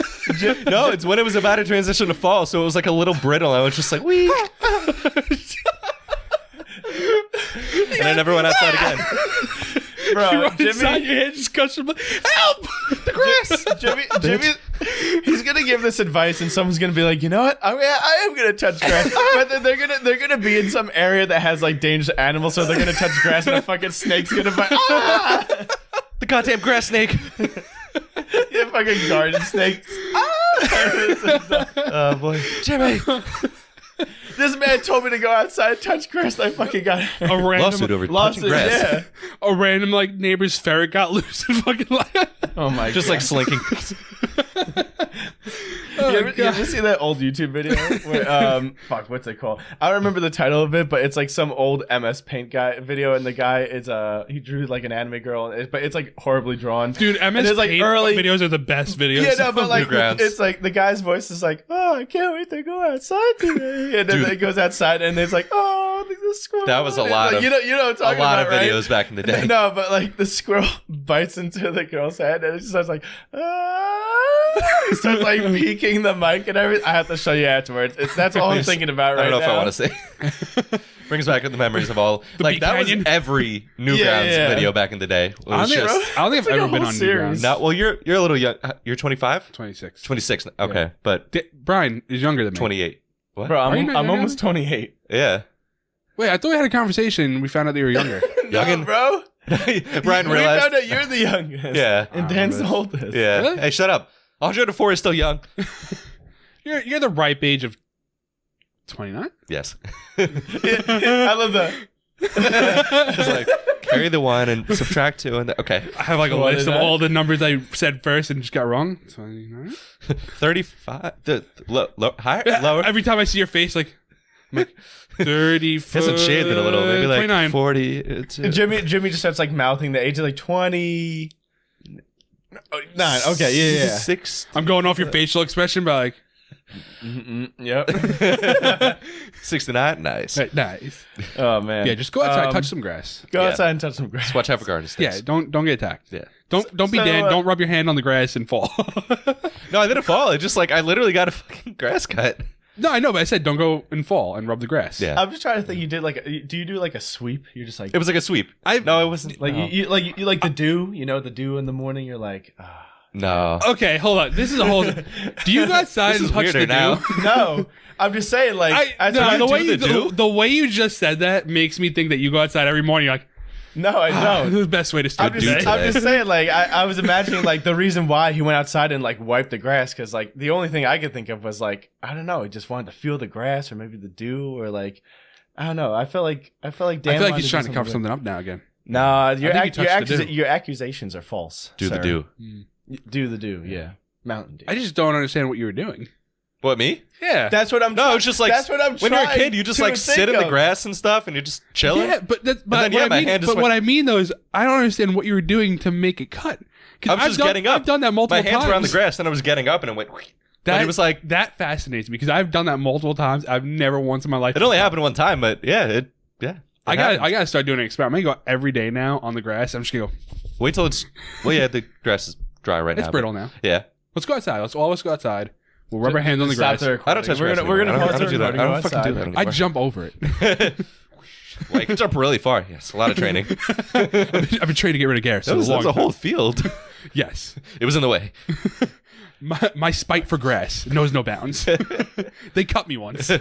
No, it's when it was about to transition to fall, so it was like a little brittle. I was just like, wee. And I never went outside again. You Bro, run inside Jimmy, your head, just cut some. Help! The grass. Jimmy, he's gonna give this advice, and someone's gonna be like, you know what? I am gonna touch grass, but then they're gonna be in some area that has like dangerous animals, so they're gonna touch grass, and a fucking snake's gonna bite. Ah! The goddamn grass snake. Yeah, fucking garden snakes. Oh boy, Jimmy. This man told me to go outside and touch grass. And I fucking got A random Lawsuit over touching lawsuit. grass. Yeah. a random like neighbor's ferret got loose and fucking like. Oh my Just god. like slinking. Oh, You ever see that old YouTube video? Where, fuck, what's it called? I don't remember the title of it, but it's like some old MS Paint guy video, and the guy is he drew like an anime girl, but it's like horribly drawn. Dude, MS And it's, like, Paint early- videos are the best videos. Yeah, no, but like Newgrounds. it's like the guy's voice is like, "Oh, I can't wait to go outside today," and then Dude. it goes outside, and it's like, "Oh, the squirrel." That was a And, lot like, of- you know what I'm A talking lot about, of right? videos back in the day. No, but like the squirrel bites into the girl's head, and it just starts like, he starts like peeking the mic and everything. I have to show you afterwards. That's all I'm thinking about right I don't know now. if I want to say. Brings back the memories of all. The Like Bee that Canyon. was every Newgrounds Yeah. video back in the day. It I was don't, think, just I don't think It's I've like a ever been whole on series. Newgrounds. not. Well, you're a little young. You're 25, 26. 26. Okay, but Brian is younger than me. 28. What? Bro, Are you I'm, not I'm younger? almost 28. Yeah. Wait, I thought we had a conversation and we found out that you were younger. No, Youngin. bro. Brian We realized. found out you're the youngest. Yeah. And I Dan's the remember oldest. Yeah. Really? Hey, shut up. 104 is still young. You're the ripe age of 29? Yes. I love that. It's like carry the one and subtract two and okay. I have like a What list is of that? all the numbers I said first and just got wrong. 29? 35. Higher, lower. Every time I see your face, like, I'm like 30. Hasn't shaved it a little. Maybe like 29. 40. It's, Jimmy just starts like mouthing the age of like 20. 9. Okay, yeah. Six. I'm going off your facial expression, but like, Yep. 69, nice. Nice. Oh man. Yeah, just go outside, touch some grass. Go Yeah. outside and touch some grass. Just watch out for garden snakes. Yeah, don't get attacked. Yeah. Don't be So, dead. Don't rub your hand on the grass and fall. No, I didn't fall. It just I literally got a fucking grass cut. No, I know, but I said don't go and fall and rub the grass. Yeah. I'm just trying to think. You did do you do like a sweep? You're just like It was like a sweep. No, it wasn't. like no. you like the dew. You know the dew in the morning. You're like. No. Okay, hold on. This is a whole. Do you go outside This and is touch weirder the now. dew? No, I'm just saying like. The way you just said that makes me think that you go outside every morning. You're like, No, I don't. this is the best way to start I'm the day. just saying, like, I was imagining, like, the reason why he went outside and, like, wiped the grass, because, like, the only thing I could think of was, like, I don't know, he just wanted to feel the grass, or maybe the dew, or, like, I don't know. I feel like Dan I feel like wanted he's do trying to cover weird. something up now again. Nah, I think you touched the dew. your accusations are false. Do the sir. do. Do the do, yeah. Mountain Dew. I just don't understand what you were doing. What, me? Yeah. That's what I'm. No, it's just like that's what I'm. when you're a trying kid, you just to like sit in think the of. grass and stuff, and you're just chilling. Yeah, but then, yeah, my hand just but went- what I mean though is I don't understand what you were doing to make it cut. 'Cause I was just getting up. I've done that multiple My hands times. were on the grass, then I was getting up, and it went. That, But it was like that fascinates me because I've done that multiple times. I've never once in my life. it only happened one time, but yeah. I gotta start doing an experiment. I'm gonna go every day now on the grass. I'm just gonna go. Wait till it's. Well, yeah, the grass is dry right now. It's brittle now. Yeah. Let's go outside. Let's always go outside. We'll rub our hands on the Stop grass. the I don't touch recording. grass We're anymore. gonna I don't do that. I don't fucking do that I anymore. jump over it. Well, you can jump really far. Yes, a lot of training. I've been trying to get rid of Garrett. That was a whole field. Yes. It was in the way. My spite for grass knows no bounds. They cut me once.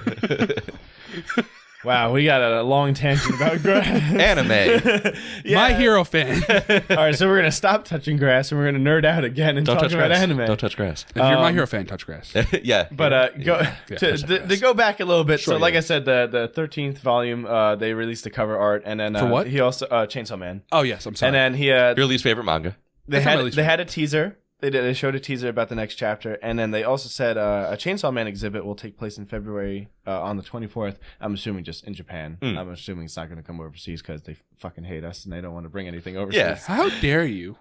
Wow, we got a long tangent about grass. Anime. Yeah. My hero fan. If All right, so we're gonna stop touching grass and we're gonna nerd out again and Don't talk touch about grass. anime. Don't touch grass. you're my hero fan, touch grass. Yeah. But go touch grass. to go back a little bit. Sure, so, like yeah. I said, the 13th volume, they released the cover art, and then For what? he also Chainsaw Man, Oh yes, I'm sorry. and then he Your least favorite manga. they That's not my had least they had a teaser. They showed a teaser about the next chapter, and then they also said a Chainsaw Man exhibit will take place in February on the 24th. I'm assuming just in Japan. I'm assuming it's not going to come overseas because they fucking hate us and they don't want to bring anything overseas. Yeah. How dare you?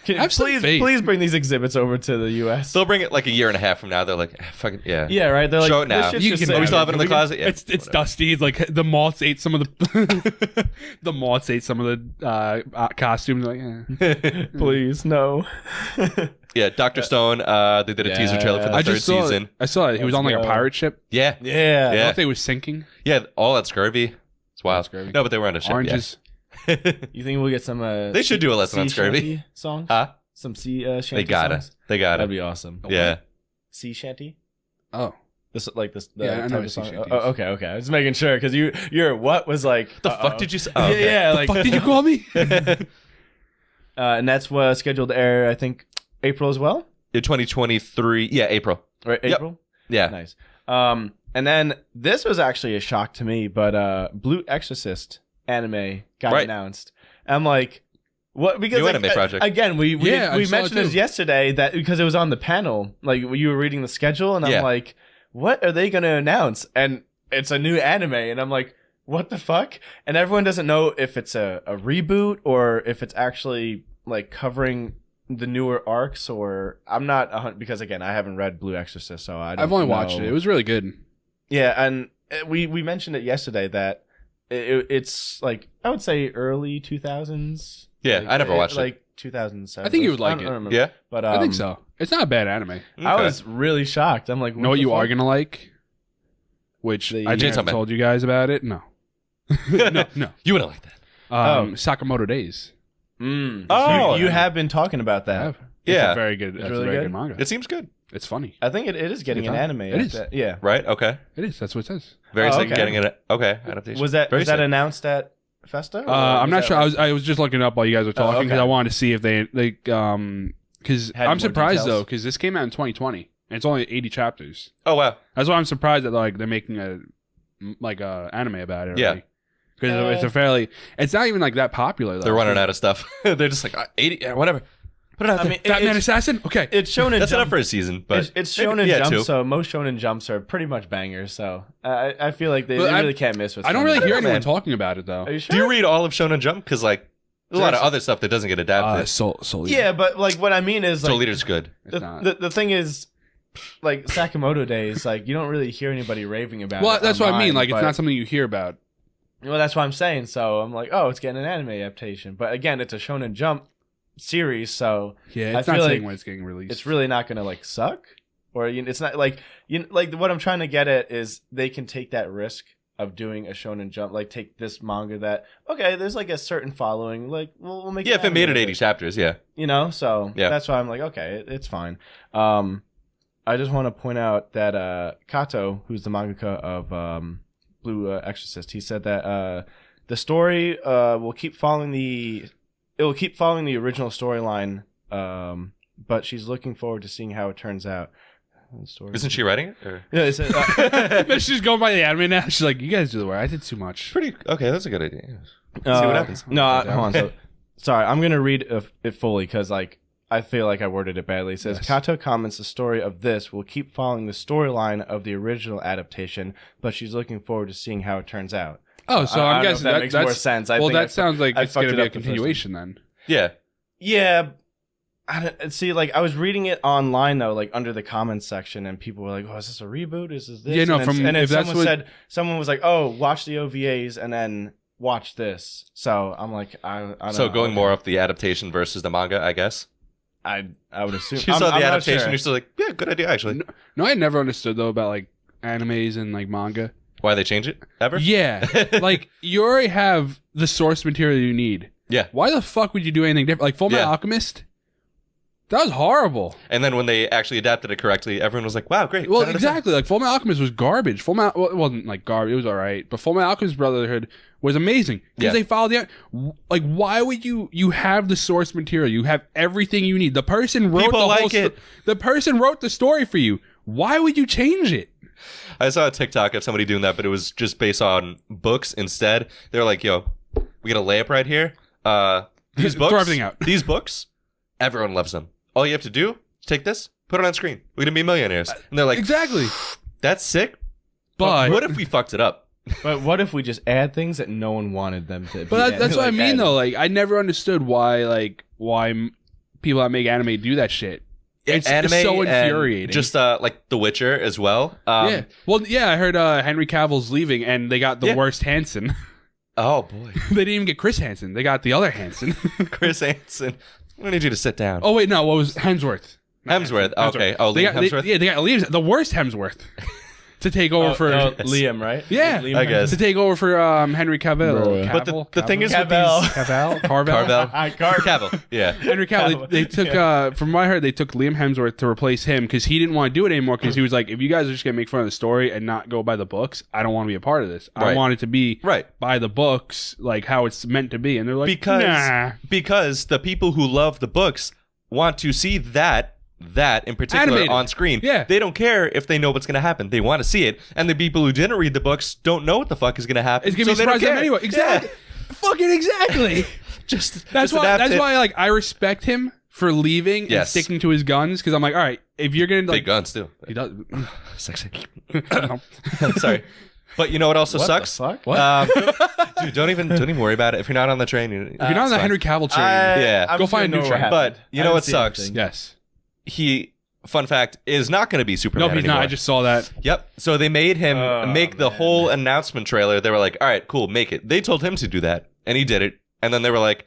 Have some Please, faith. please bring these exhibits over to the U.S. They'll bring it like a year and a half from now. They're like, fucking yeah. Yeah, right. They're like, Show it now. this shit's You just can- sitting Are we still there. have it in the closet? Yeah. It's whatever. dusty. It's like the moths ate some of the the moths ate some of the costumes. Like, Please, no. Yeah, Dr. Stone, they did a teaser trailer for the I third just saw season. I saw it. He was on like a go. pirate ship. Yeah. Yeah. I Yeah. thought they was sinking. Yeah, all that scurvy. It's wild. Scurvy. No, but they were on a ship. Oranges. Yeah. You think we'll get some? They should do a lesson on sea scurvy. shanty songs. Huh? Some sea shanty. They gotta. songs? They gotta. That'd be awesome. Yeah. Sea shanty. Oh, This like this. The Yeah, I type know of what sea song. shanty Oh, is. okay. I was making sure because your what was like. The fuck did you say? Oh, okay. Yeah, like fuck did you call me? and that's what scheduled to air. I think April as well. In 2023. Yeah, April. Right, Yep. April. Yeah. Nice. And then this was actually a shock to me, but Blue Exorcist anime got Right. announced. I'm like, what? Because New like, anime project. Again, we Yeah, I saw mentioned it this too. yesterday that because it was on the panel, like you were reading the schedule, and Yeah. I'm like, what are they going to announce? And it's a new anime, and I'm like, what the fuck? And everyone doesn't know if it's a reboot or if it's actually like covering the newer arcs, or I'm not because again I haven't read Blue Exorcist, so I don't I've only watched know. it. It was really good. Yeah, and we mentioned it yesterday that it's like I would say early 2000s. Yeah, Like, I never watched it. like 2007. I think you would like I it. don't remember. Yeah. But I think so. It's not a bad anime. I Okay. was really shocked. I'm like, Know what the you fuck? are gonna like? Which The- I just Chainsaw Man. told you guys about it. No, no. You wouldn't like that. Sakamoto Days. Oh, you yeah. have been talking about that. It's Yeah. a very good. It's really a very good? good manga. It seems good. It's funny. I think it is getting Good an time. anime. It like is. that. Yeah. Right? Okay. It is. That's what it says. Very Oh, sick okay. getting it. Okay. Adaptation. Was that Very sick. announced at Festa? or I'm was not that sure. like- I was just looking up while you guys were talking because okay. I wanted to see if they because Had I'm more surprised details. though because this came out in 2020 and it's only 80 chapters. Oh, wow. That's why I'm surprised that like they're making a anime about it. Yeah. Because it's a fairly. It's not even like that popular. Though. They're running out of stuff. They're just like, 80, yeah, whatever. Put it out I there. mean, Batman it's, Assassin. Okay. it's Shonen That's Jump. enough for a season, but It's maybe- Shonen yeah, Jump, two. so most Shonen Jumps are pretty much bangers. So I feel like they But really can't miss what's I don't coming. really hear Man. anyone talking about it though. Are you sure? Do you read all of Shonen Jump? Because like, there's a lot of other stuff that doesn't get adapted. Soul Yeah, but like what I mean is Soul like Eater's good. It's not. the thing is like Sakamoto days, like you don't really hear anybody raving about it. Well, that's what I mean. online, Like, it's but- not something you hear about. Well, that's what I'm saying. So I'm like, oh, it's getting an anime adaptation. But again, it's a Shonen Jump series, so Yeah, it's I not feel saying like when it's getting released. it's really not gonna like suck, or it's not like like what I'm trying to get at is they can take that risk of doing a Shonen Jump, like take this manga that okay, there's like a certain following, like we'll make Yeah, an if it made it anime 80 of chapters, yeah. so Yeah. that's why I'm like, okay, it's fine. I just want to point out that Kato, who's the mangaka of Blue Exorcist, he said that the story will keep following the original storyline, but she's looking forward to seeing how it turns out. Isn't she writing it? Or? Yeah, it's, But she's going by the anime now. She's like, you guys do the work. I did too much. Pretty okay. That's a good idea. See what happens. No, hold on. So, sorry, I'm gonna read it fully because like I feel like I worded it badly. It says Yes. Kato comments the story of this will keep following the storyline of the original adaptation, but she's looking forward to seeing how it turns out. Oh, so I I'm don't know if guessing that makes more sense. I well, think that sounds like I it's fucked going it to be a up the first continuation then. Yeah. Yeah. See, like I was reading it online though, like under the comments section, and people were like, "Oh, is this a reboot? Is this this?" Yeah, no, and then, and then if that's someone was like, "Oh, watch the OVAs and then watch this." So I'm like, I don't So know. going more off the adaptation versus the manga, I guess. I would assume. You saw I'm the not adaptation, sure. you're still like, yeah, good idea actually. No, I never understood though about like animes and like manga. Why they change it ever? Yeah, like you already have the source material you need. Yeah. Why the fuck would you do anything different? Like Full Metal Yeah. Alchemist, that was horrible. And then when they actually adapted it correctly, everyone was like, wow, great. Well, 10 out of 10. exactly. Like Full Metal Alchemist was garbage. Well, it wasn't like garbage. It was all right. But Full Metal Alchemist Brotherhood was amazing because Yeah. they followed the like. Why would you have the source material? You have everything you need. The person wrote People the like whole it. The person wrote the story for you. Why would you change it? I saw a TikTok of somebody doing that, but it was just based on books instead. They were like, yo, we got a layup right here. These books, Throw everything out. These books, everyone loves them. All you have to do, take this, put it on screen. We're going to be millionaires. And they're like, Exactly. that's sick. But What if we fucked it up? But what if we just add things that no one wanted them to? But that's what I like, mean, added? though. Like, I never understood why people that make anime do that shit. It's so and infuriating. Just like The Witcher as well. Yeah. Well, yeah, I heard Henry Cavill's leaving, and they got the Yeah. worst Hansen. Oh, boy. They didn't even get Chris Hansen. They got the other Hansen. Chris Hansen. I need you to sit down. Oh, wait, no. What was Hemsworth? Not Hemsworth. Hansen. Okay. Oh, They Liam got, they, Hemsworth? yeah, they got Liam, the worst Hemsworth to take over for... Liam, right? Yeah. Liam I guess. To take over for Henry Cavill. But the thing is with Cavill. these... Carvel? Cavill. Yeah. Henry Cavill. They took, from what I heard, they took Liam Hemsworth to replace him because he didn't want to do it anymore because he was like, if you guys are just going to make fun of the story and not go by the books, I don't want to be a part of this. I Right. want it to be Right. by the books, like how it's meant to be. And they're like, Because the people who love the books want to see that in particular Animated. on screen. Yeah. They don't care if they know what's going to happen. They want to see it. And the people who didn't read the books don't know what the fuck is going to happen. It's gonna so be they don't surprising them care. anyway. Exactly. Yeah. Fucking exactly. Just That's why. adapt That's it. why. Like, I respect him for leaving and Yes. sticking to his guns because I'm like, all right, if you're gonna Big like, guns too. he does. Sexy. No. Sorry. But you know what also What sucks? the fuck? What? Dude, don't even worry about it. If you're not on the train, If you're not on the it's fine. Henry Cavill train, Yeah. I'm Go just find gonna a new know what train. happened. But you I know didn't what see sucks? anything. yes. he, fun fact, is not going to be Superman Nope, he's anymore. not. I just saw that. Yep. So they made him Oh, make the man. whole announcement trailer. They were like, all right, cool, make it. They told him to do that, and he did it. And then they were like,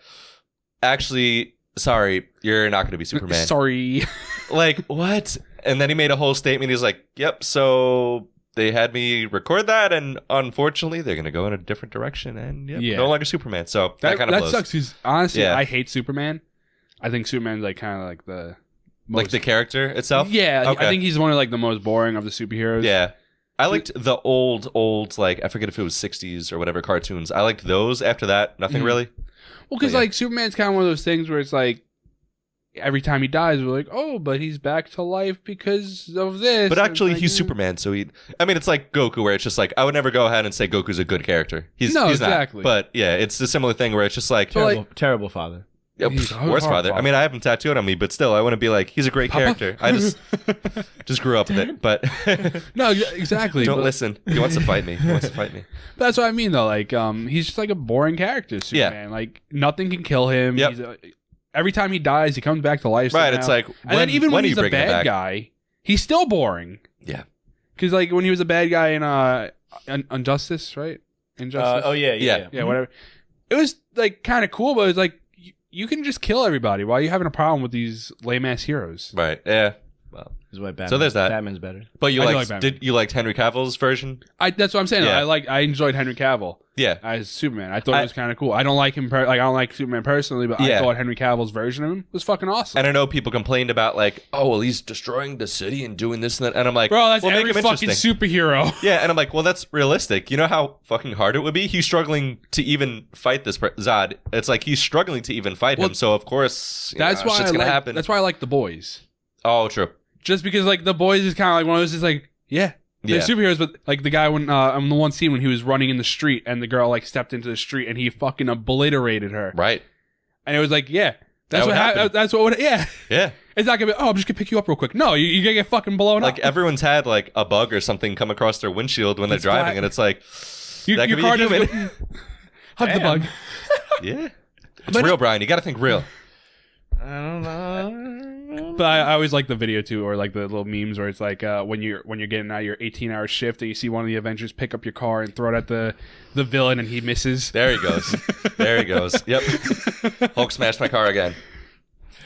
actually, sorry, you're not going to be Superman. Sorry. Like, what? And then he made a whole statement. He's like, yep, so they had me record that, and unfortunately, they're going to go in a different direction, and yep, Yeah. no longer Superman. So that kind of blows. sucks because honestly, Yeah. I hate Superman. I think Superman's like kind of like the most, Like the character itself? Yeah, Okay. I think he's one of like the most boring of the superheroes. Yeah. I liked the old, like, I forget if it was 60s or whatever cartoons. I liked those. After that, nothing Mhm. really. Well, because Yeah. like Superman's kind of one of those things where it's like every time he dies, we're like, oh, but he's back to life because of this. But And actually, it's like, he's Superman, so it's like Goku, where it's just like, I would never go ahead and say Goku's a good character. He's No, he's exactly. not. But yeah, it's a similar thing where it's just like, So, like- Terrible father. yeah, He's a worst hard father. father. I mean, I have him tattooed on me, but still, I want to be like, he's a great Papa? character. I just grew up with it. But No, exactly. don't but listen. He wants to fight me. That's what I mean, though. Like, he's just like a boring character, Superman. Like, nothing can kill him. Yep. Every time he dies, he comes back to life. Right, somehow. it's like, And then even when are he's you a bringing it bad back? guy, He's still boring. Yeah. Because like when he was a bad guy in Injustice, right? Injustice. Yeah. Whatever. It was like kind of cool, but it was like you can just kill everybody. Why are you having a problem with these lame ass heroes? Right. Yeah. Well, Is why Batman, so there's that. Batman's better. But you I do like like Batman. did you liked Henry Cavill's version? That's what I'm saying. Yeah. I enjoyed Henry Cavill Yeah. as Superman. I thought it was kind of cool. I don't like him. I don't like Superman personally, but Yeah. I thought Henry Cavill's version of him was fucking awesome. And I know people complained about like, oh well, he's destroying the city and doing this and that. And I'm like, Bro, that's well, every make him fucking interesting. superhero. Yeah, and I'm like, well, that's realistic. You know how fucking hard it would be? He's struggling to even fight this Zod. It's like he's struggling to even fight him. So of course, That's why shit's gonna happen. That's why I like The Boys. Oh, true. Just because like The Boys is kind of like one of those. Is like they're superheroes, but like the guy when on the one scene when he was running in the street and the girl like stepped into the street and he fucking obliterated her. Right. And it was like, yeah, that's That would happen. that's what would, yeah. Yeah. It's not gonna be, oh, I'm just gonna pick you up real quick. No, you're gonna get fucking blown Like up. everyone's had like a bug or something come across their windshield when they're It's driving, black. and it's like Your that could be car a doesn't human. go, hug the Damn. bug. Yeah. It's But- real, Brian. You got to think real. I don't know. But I always like the video too, or like the little memes where it's like when you're getting out your 18-hour shift and you see one of the Avengers pick up your car and throw it at the villain and he misses. There he goes. There he goes. Yep. Hulk smashed my car again.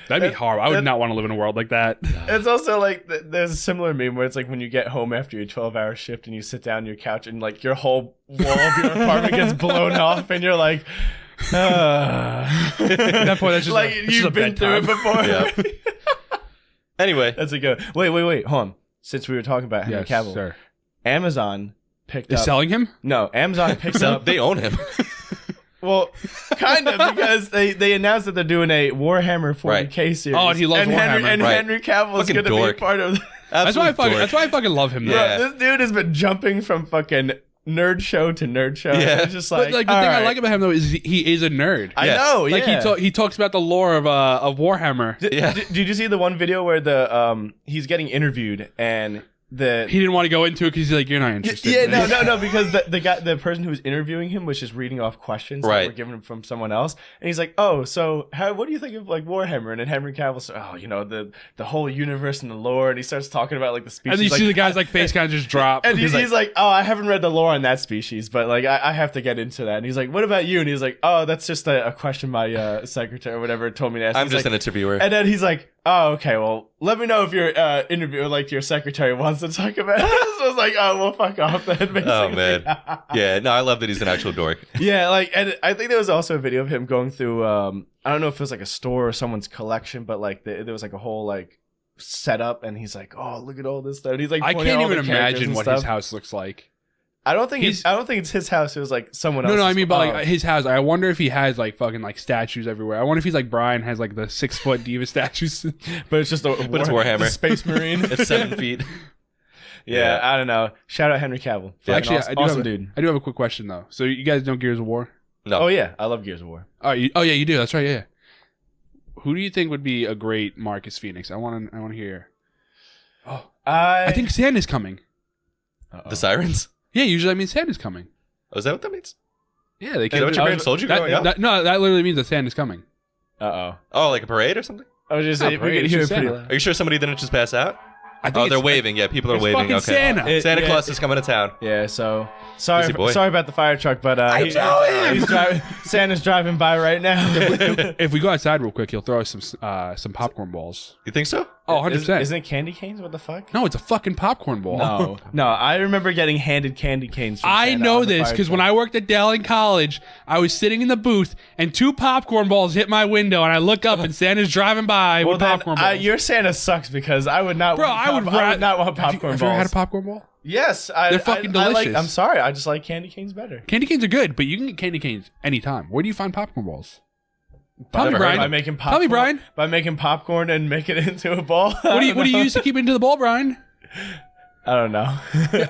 That'd be horrible. I would not want to live in a world like that. It's also like there's a similar meme where it's like when you get home after your 12-hour shift and you sit down on your couch and like your whole wall of your apartment gets blown off and you're like, At that point, that's just like that's just a you've been through it bedtime. before. Yeah. Anyway, That's a good. Wait. Hold on. Since we were talking about Henry Yes, Cavill, sir. Amazon picked Is up. selling him? No, Amazon picked up. they own him. Well, kind of because they announced that they're doing a Warhammer 40K series. Oh, and he loves Henry, Warhammer. And Right. Henry Cavill is Fucking going to be dork. part of. That's why Absolute I dork. fucking love him. Though. Yeah. Bro, this dude has been jumping from fucking nerd show to nerd show. Yeah. It's just But like, like the all thing I right. like about him though is he is a nerd. I Yeah. know. Like yeah. he talks about the lore of Warhammer. Yeah. Did you see the one video where the he's getting interviewed and the He didn't want to go into it because he's like, you're not interested. yeah, man." no, because the person who was interviewing him was just reading off questions Right. that were given from someone else, and he's like, "Oh, so what do you think of like Warhammer?" And then Henry Cavill said, "Oh, you know the whole universe and the lore," and he starts talking about like the species. And then you like, see the guy's like face kind of just drop. and he's like, "Oh, I haven't read the lore on that species, but like I have to get into that." And he's like, "What about you?" And he's like, "Oh, that's just a question my secretary or whatever told me to ask." I'm He's just like, an interviewer. and then he's like, "Oh, okay. Well, let me know if your interviewer, like your secretary, wants to talk about it." So I was like, "Oh, well, fuck off then." Basically. Oh, man. Yeah, no, I love that he's an actual dork. Yeah, like, and I think there was also a video of him going through. I don't know if it was like a store or someone's collection, but like there was like a whole like setup, and he's like, "Oh, look at all this stuff." And he's like, I pointing can't at all even the characters imagine and what stuff. his house looks like. I don't think it's his house. It was like someone else. No, I mean, but like his house. I wonder if he has like fucking like statues everywhere. I wonder if he's like Brian has like the 6-foot diva statues. but it's just a But it's Warhammer. it's a Space Marine. It's 7 feet. Yeah, Yeah. I don't know. Shout out Henry Cavill. Yeah. Fucking Actually, awesome dude. I do have a quick question though. So you guys know Gears of War? No. Oh yeah, I love Gears of War. Oh, yeah, you do. That's right. Yeah. Who do you think would be a great Marcus Phoenix? I want to hear. Oh, I think Santa's coming. The sirens? Yeah, usually I mean Santa's coming. Oh, is that what that means? Yeah, they Is that can. what your parents told you growing up? No, that literally means that Santa's coming. Oh, like a parade or something? I was just Not saying, we parade, could it's hear it just pretty Santa. loud. Are you sure somebody didn't just pass out? I think Oh, they're it's- waving. Yeah, people are it's waving. fucking Okay. Santa. Santa Yeah. Claus is coming to town. Yeah, so Easy boy. sorry about the fire truck, but he's driving. Santa's driving by right now. If we go outside real quick, he'll throw us some popcorn balls. You think so? Oh, 100%. Isn't it candy canes? What the fuck? No, it's a fucking popcorn ball. No. I remember getting handed candy canes. From I Santa know on the this fire because when truck. I worked at Dell in college, I was sitting in the booth and 2 popcorn balls hit my window, and I look up and Santa's driving by well, with then, popcorn balls. your Santa sucks because I would not. Bro, want I would not want Have popcorn you balls. ever had a popcorn ball? Yes, They're fucking delicious. I'm sorry, I just like candy canes better. Candy canes are good, but you can get candy canes anytime. Where do you find popcorn balls? By, Tell me, Brian. by making popcorn. Tell me, Brian. By making popcorn and make it into a ball. What do you use to keep it into the bowl, Brian? I don't know.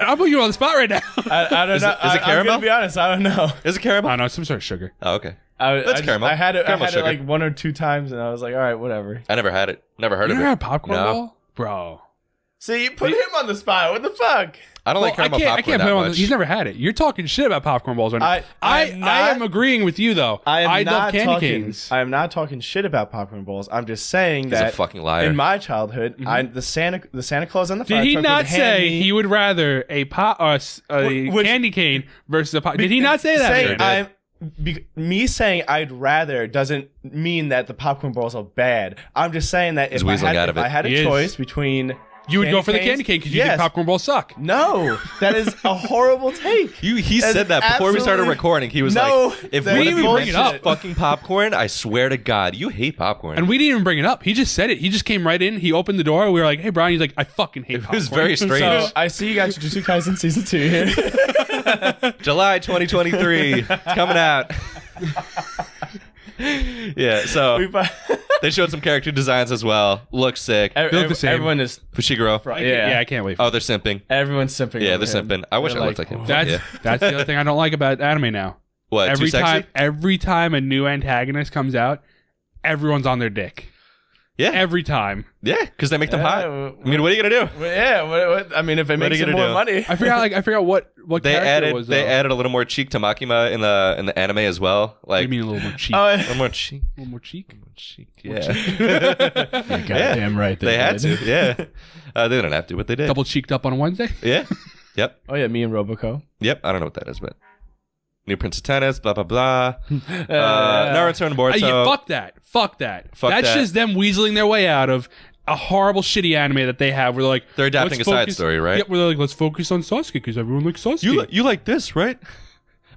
I'll put you on the spot right now. I don't know. is it I'm caramel? gonna be honest. I don't know. Is it caramel? I don't know, some sort of sugar. Oh, okay. That's caramel. I had it. Caramel I had sugar. it like 1 or 2 times, and I was like, all right, whatever. I never had it. Never heard You of never it. had a popcorn No. ball? Bro. See, you put him on the spot. What the fuck? I don't like caramel popcorn I can't that put him on. much. He's never had it. You're talking shit about popcorn balls right now. I am agreeing with you though. I love candy canes. I am not talking shit about popcorn balls. I'm just saying He's that a fucking liar. in my childhood, the Santa Claus on the fire Did he truck not would hand say me- he would rather a candy cane versus a pop? Did he not say that? Me saying I'd rather doesn't mean that the popcorn balls are bad. I'm just saying that if I had a choice between you would go for the candy cane because you think popcorn balls suck. No, that is a horrible take. He said that before we started recording. He was like, "If we didn't even bring it up, fucking popcorn, I swear to God, you hate popcorn." And we didn't even bring it up. He just said it. He just came right in. He opened the door. We were like, "Hey, Brian." He's like, "I fucking hate popcorn." It was very strange. So I see you got Jujutsu Kaisen season 2 here. July 2023, it's coming out. Yeah, so they showed some character designs as well. Looks sick. Everyone is Fushiguro. Yeah, I can't wait. Oh, they're simping. Everyone's simping. Yeah, over they're him. simping. I wish I looked like him. That's the other thing I don't like about anime now. What? Too sexy? Every time a new antagonist comes out, everyone's on their dick. Yeah. Every time. Yeah, because they make them hot. I mean, what are you gonna do? Yeah, what, I mean, if it makes them more money. I forgot what they character added. it was. They added a little more cheek to Makima in the anime as well. Like, what do you mean a little more cheek? a little more cheek. A little more cheek? Yeah. You're goddamn right. They had to. Yeah. They didn't have to, but they did. Double cheeked up on a Wednesday? Yeah. Yep. Oh yeah, me and Roboco. Yep. I don't know what that is, but New Prince of Tennis. Blah blah blah. Naruto and Boruto. Yeah, fuck that. That's that. just them weaseling their way out of a horrible, shitty anime that they have. Where they're like, They're adapting let's a side focus- story, right? Yeah, where they're like, let's focus on Sasuke because everyone likes Sasuke. You like this, right?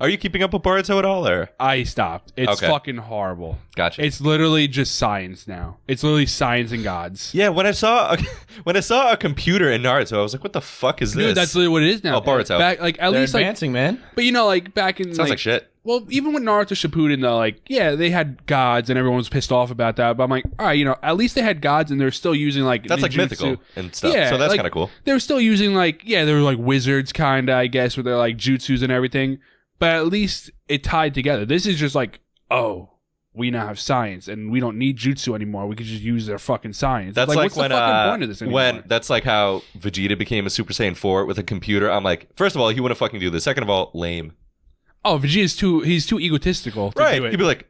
Are you keeping up with Boruto at all, or? I stopped. It's Okay. fucking horrible. Gotcha. It's literally just science now. It's literally science and gods. Yeah, when I saw a computer in Naruto, I was like, "What the fuck is this?" Dude, that's literally what it is now. Oh, Boruto. Back, like at They're least like, advancing, man. but you know, like back in Sounds like shit. Well, even with Naruto Shippuden, though, like, yeah, they had gods and everyone was pissed off about that. But I'm like, all right, you know, at least they had gods and they're still using like That's like ninjutsu. mythical and stuff. Yeah, so that's like, kind of cool. They were still using like, yeah, they were like wizards, kind of, I guess, with their like jutsus and everything. But at least it tied together. This is just like, oh, we now have science and we don't need jutsu anymore. We could just use their fucking science. That's like like what's when the fucking point of this anymore? that's like how Vegeta became a Super Saiyan 4 with a computer. I'm like, first of all, he wouldn't fucking do this. Second of all, lame. Oh, Vegeta's he's too egotistical to Right? do it. He'd be like,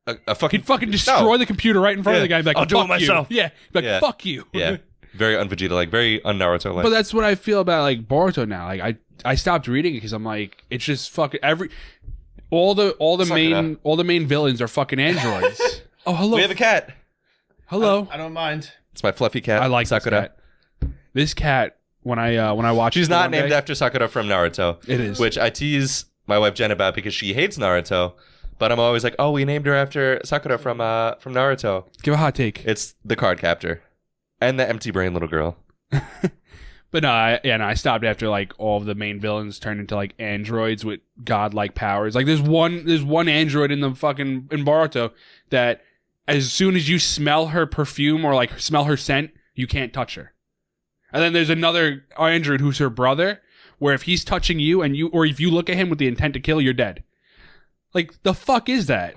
a fucking. He'd fucking destroy the computer right in front of the guy. And be like, I'll do it fuck you. myself. Yeah, be like, Yeah. fuck you. Yeah, very un-Vegeta, like very un-Naruto. Like, But that's what I feel about like Boruto now. Like I stopped reading it because I'm like, it's just fucking all the main villains are fucking androids. Oh, hello. we have a cat. Hello. I don't mind. It's my fluffy cat. I like Sakura. This cat. When I watched, She's it not one named day, after Sakura from Naruto. It is. Which I tease my wife Jen about because she hates Naruto. But I'm always like, oh, we named her after Sakura from Naruto. Give a hot take. It's the card captor and the empty brain little girl. But no, I stopped after like all of the main villains turned into like androids with godlike powers. Like there's one android in Boruto that as soon as you smell her perfume or like smell her scent, you can't touch her. And then there's another android who's her brother, where if he's touching you or if you look at him with the intent to kill, you're dead. Like the fuck is that?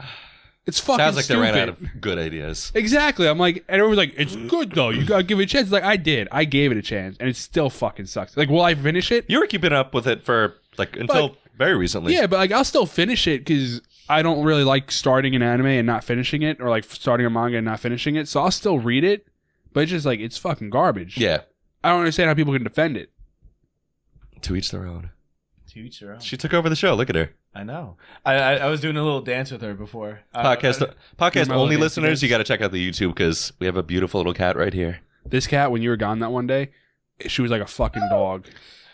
It's fucking Sounds like stupid. they ran out of good ideas. Exactly. I'm like, and everyone's like, it's good though. You gotta give it a chance. It's like, I did. I gave it a chance, and it still fucking sucks. Like, will I finish it? You were keeping up with it for like until very recently. Yeah, but like, I'll still finish it because I don't really like starting an anime and not finishing it, or like starting a manga and not finishing it. So I'll still read it, but it's just like it's fucking garbage. Yeah. I don't understand how people can defend it. To each their own. To each their own. She took over the show. Look at her. I know. I was doing a little dance with her before. Podcast my only little listeners, dance. you got to check out the YouTube because we have a beautiful little cat right here. This cat, when you were gone that one day, she was like a fucking dog.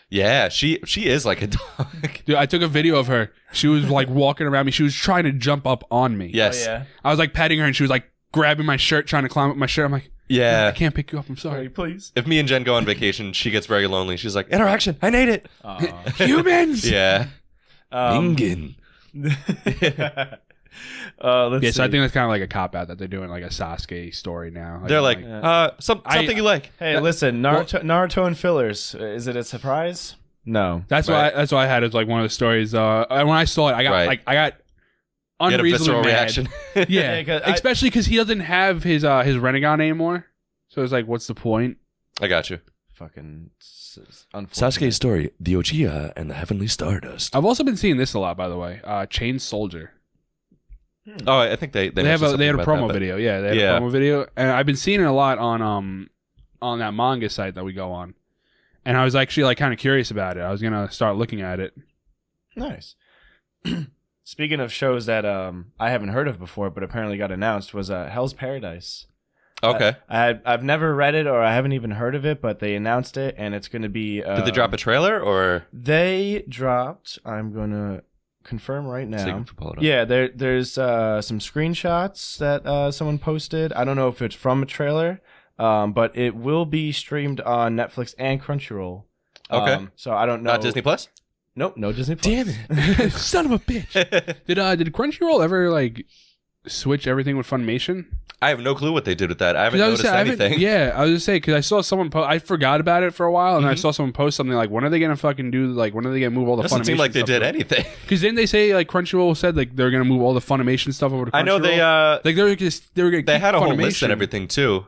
Yeah, she is like a dog. Dude, I took a video of her. She was like walking around me. She was trying to jump up on me. Yes. Oh, yeah. I was like petting her, and she was like grabbing my shirt, trying to climb up my shirt. I'm like, Yeah. I can't pick you up. I'm sorry. Sorry, please. If me and Jen go on vacation, she gets very lonely. She's like, interaction. I need it. Humans. Yeah. Ingen. let's Yeah, so I see. think that's kind of like a cop out that they're doing like a Sasuke story now. They're like, something you like. Hey, listen, Naruto and fillers. Is it a surprise? No. that's Right. why I had as like one of the stories. And when I saw it, I got Right. I got You had a visceral unreasonably mad. reaction. Yeah, Yeah, 'cause especially because he doesn't have his Renegon anymore. So it's like, what's the point? I got you. fucking unfortunate. Sasuke's story: the Uchiha and the Heavenly Stardust. I've also been seeing this a lot, by the way. Chain Soldier. Oh, I think they They had a promo video. Yeah, they had a promo video, and I've been seeing it a lot on that manga site that we go on. And I was actually like kind of curious about it. I was gonna start looking at it. Nice. Speaking of shows that I haven't heard of before, but apparently got announced, was Hell's Paradise. Okay. I've never read it or I haven't even heard of it, but they announced it, and it's going to be. Did they drop a trailer or? They dropped. I'm going to confirm right now. So you can pull it up. Yeah, there's some screenshots that someone posted. I don't know if it's from a trailer, but it will be streamed on Netflix and Crunchyroll. Okay. So I don't know. Not Disney Plus? Nope, no Disney Plus. Damn it, son of a bitch! Did Crunchyroll ever like switch everything with Funimation? I have no clue what they did with that. I haven't noticed anything. Yeah, I was just saying because I saw someone post. I forgot about it for a while, and I saw someone post something like, "When are they gonna fucking do? Like, when are they gonna move all the?" Doesn't Funimation seem like they stuff did over? anything. Because didn't they say like Crunchyroll said like they're gonna move all the Funimation stuff over to Crunchyroll? I know they like they were gonna. They keep had a whole Funimation. list and everything too,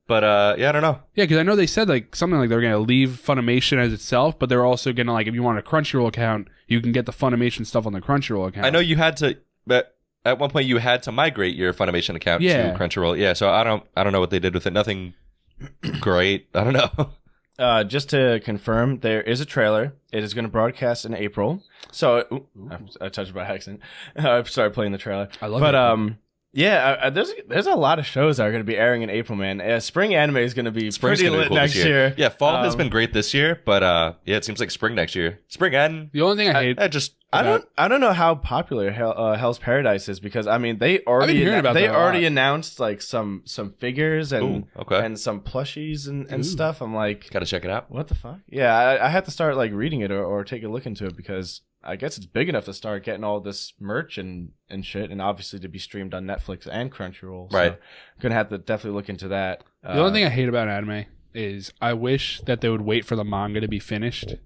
but yeah, I don't know. Yeah, because I know they said like something like they were gonna leave Funimation as itself, but they're also gonna like if you want a Crunchyroll account, you can get the Funimation stuff on the Crunchyroll account. I know you had to, but at one point you had to migrate your Funimation account to Crunchyroll. Yeah, so I don't know what they did with it. Nothing great. I don't know. Just to confirm, there is a trailer. It is going to broadcast in April. So I touched by accident. I started playing the trailer. I love it. Yeah, there's a lot of shows that are going to be airing in April, man. Spring anime is going to be pretty lit cool next year. Yeah, fall has been great this year, but yeah, it seems like spring next year. Spring and The only thing I hate, I don't know how popular Hell's Paradise is because I mean they already announced like some figures and and some plushies and stuff. I'm like, gotta check it out. What the fuck? Yeah, I have to start like reading it or take a look into it because I guess it's big enough to start getting all this merch and shit, and obviously to be streamed on Netflix and Crunchyroll. So right. I'm gonna have to definitely look into that. The only thing I hate about anime is I wish that they would wait for the manga to be finished.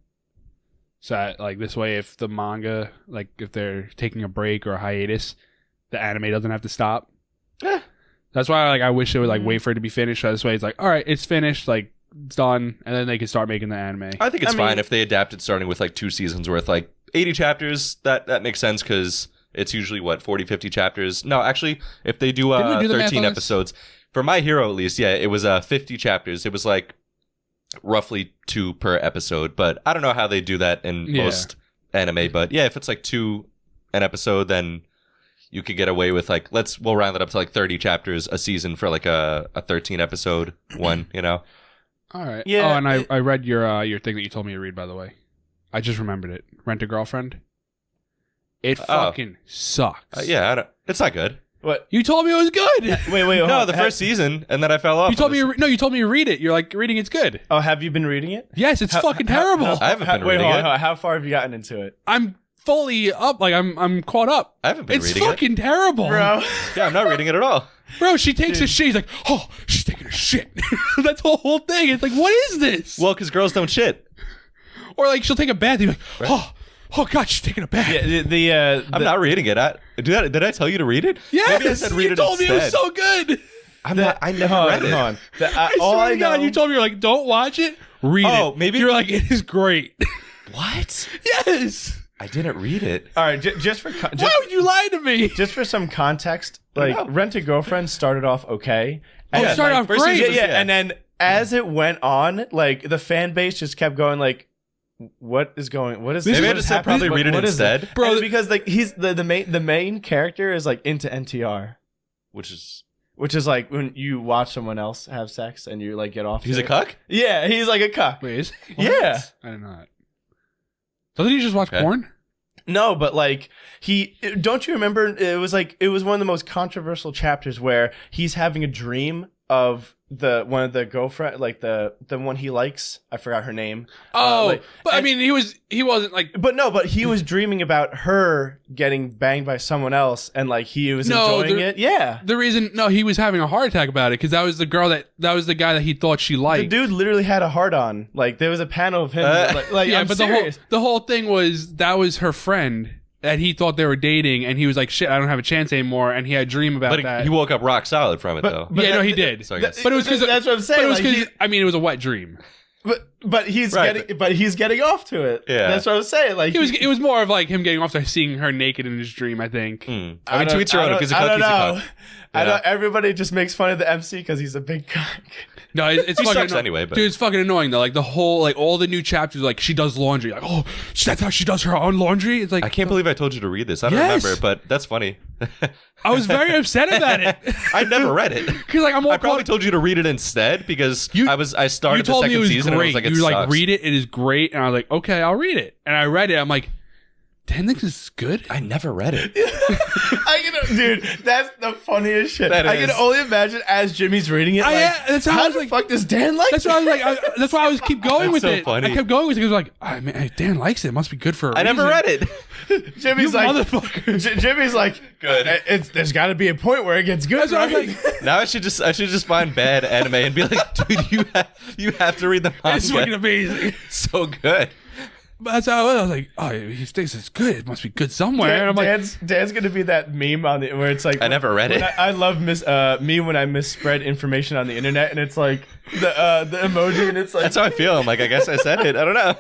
So that, like this way, if the manga, like if they're taking a break or a hiatus, the anime doesn't have to stop. That's why I wish they would like wait for it to be finished. So this way, it's like, all right, it's finished, like it's done, and then they can start making the anime. I think it's fine if they adapted starting with like 2 seasons worth, like 80 chapters. That makes sense because it's usually what 40, 50 chapters. No, actually, if they do 13 episodes, for My Hero at least, yeah, it was 50 chapters. It was like roughly 2 per episode, but I don't know how they do that in most anime. But yeah, if it's like 2 an episode, then you could get away with like we'll round it up to like 30 chapters a season for like a 13 episode one, you know. All right. Yeah. Oh, and I read your thing that you told me to read, by the way. I just remembered it. Rent a Girlfriend. It fucking sucks. Yeah, it's not good. What? You told me it was good. Wait. No, the first season, and then I fell off. You told me. You told me to read it. You're like reading it's good. Oh, have you been reading it? Yes, it's fucking terrible. I haven't been reading it. How far have you gotten into it? I'm fully up. Like I'm caught up. I haven't been reading it. It's fucking terrible, bro. Yeah, I'm not reading it at all. Bro, she takes a shit. He's like, oh, she's taking a shit. That's the whole thing. It's like, what is this? Well, because girls don't shit. Or like she'll take a bath. And you're like, oh God, she's taking a bath. Yeah, I'm not reading it. Did I tell you to read it? Yes, maybe I said read you it told instead. me it was so good. I never read it. On. I swear to God, you told me you're like, don't watch it, read it. Oh, maybe you're like, it is great. What? Yes. I didn't read it. All right, just for why would you lie to me? Just for some context, like Rent a Girlfriend started off okay. And it started off great. Yeah, and then as it went on, like the fan base just kept going like, what is this? Maybe I just said probably read it instead, bro. And because like he's the main character is like into NTR, which is like when you watch someone else have sex and you like get off. He's a cuck? Yeah, he's like a cuck. Wait, is he? Yeah, I didn't know that. Doesn't he just watch porn? No, but like don't you remember? It was one of the most controversial chapters where he's having a dream of one of the girlfriend, like the one he likes. I forgot her name. But I mean, he wasn't like. But he was dreaming about her getting banged by someone else, and like he was enjoying it. Yeah. The reason, he was having a heart attack about it because that was the girl that was the guy that he thought she liked. The dude literally had a heart on. Like there was a panel of him. Yeah, I'm but serious. the whole thing was that was her friend. That he thought they were dating, and he was like, "Shit, I don't have a chance anymore." And he had a dream about that. He woke up rock solid from it, though. Yeah, no, he did. So but it was because that's what I'm saying. But it was because it was a wet dream. But he's Right. getting off to it. Yeah. That's what I was saying. Like It was more of like him getting off to seeing her naked in his dream, I think. I mean, tweets your own. If he's a I cuck, don't he's a know. cuck. I Yeah. know everybody just makes fun of the MC because he's a big cock. No, it's He fucking sucks anno- anyway, but- dude, it's fucking annoying though. Like the whole, like all the new chapters, like she does laundry. Like, oh, that's how she does her own laundry. It's like I can't believe I told you to read this. I don't Yes. remember, but that's funny. I was very upset about it. I never read it. Because like I'm all I probably caught- told you to read it instead because I You started the told me it second was season great. and I was like, you it like sucks. read it. It is great, and I was like, okay, I'll read it. And I read it. I'm like, damn, this is good. I never read it. Dude, that's the funniest shit. That I can is. only imagine as Jimmy's reading it. That's how I how was the like- fuck does Dan like? That's why I was like, that's why I was keep going That's with so it. funny. I kept going with it because like, oh, man, Dan likes it. It must be good for. I never read it. Jimmy's You like, motherfucker. Jimmy's like, Good. There's got to be a point where it gets good. That's what I was Right? like. Now I should just find bad anime and be like, dude, you have to read the manga. It's fucking amazing. It's so good. But that's how I was like, oh, he thinks it's good. It must be good somewhere. And I'm like, Dan's gonna be that meme on the where it's like I never read when it. I love me when I misspread information on the internet and it's like the emoji and it's like That's how I feel. I'm like, I guess I said it. I don't know.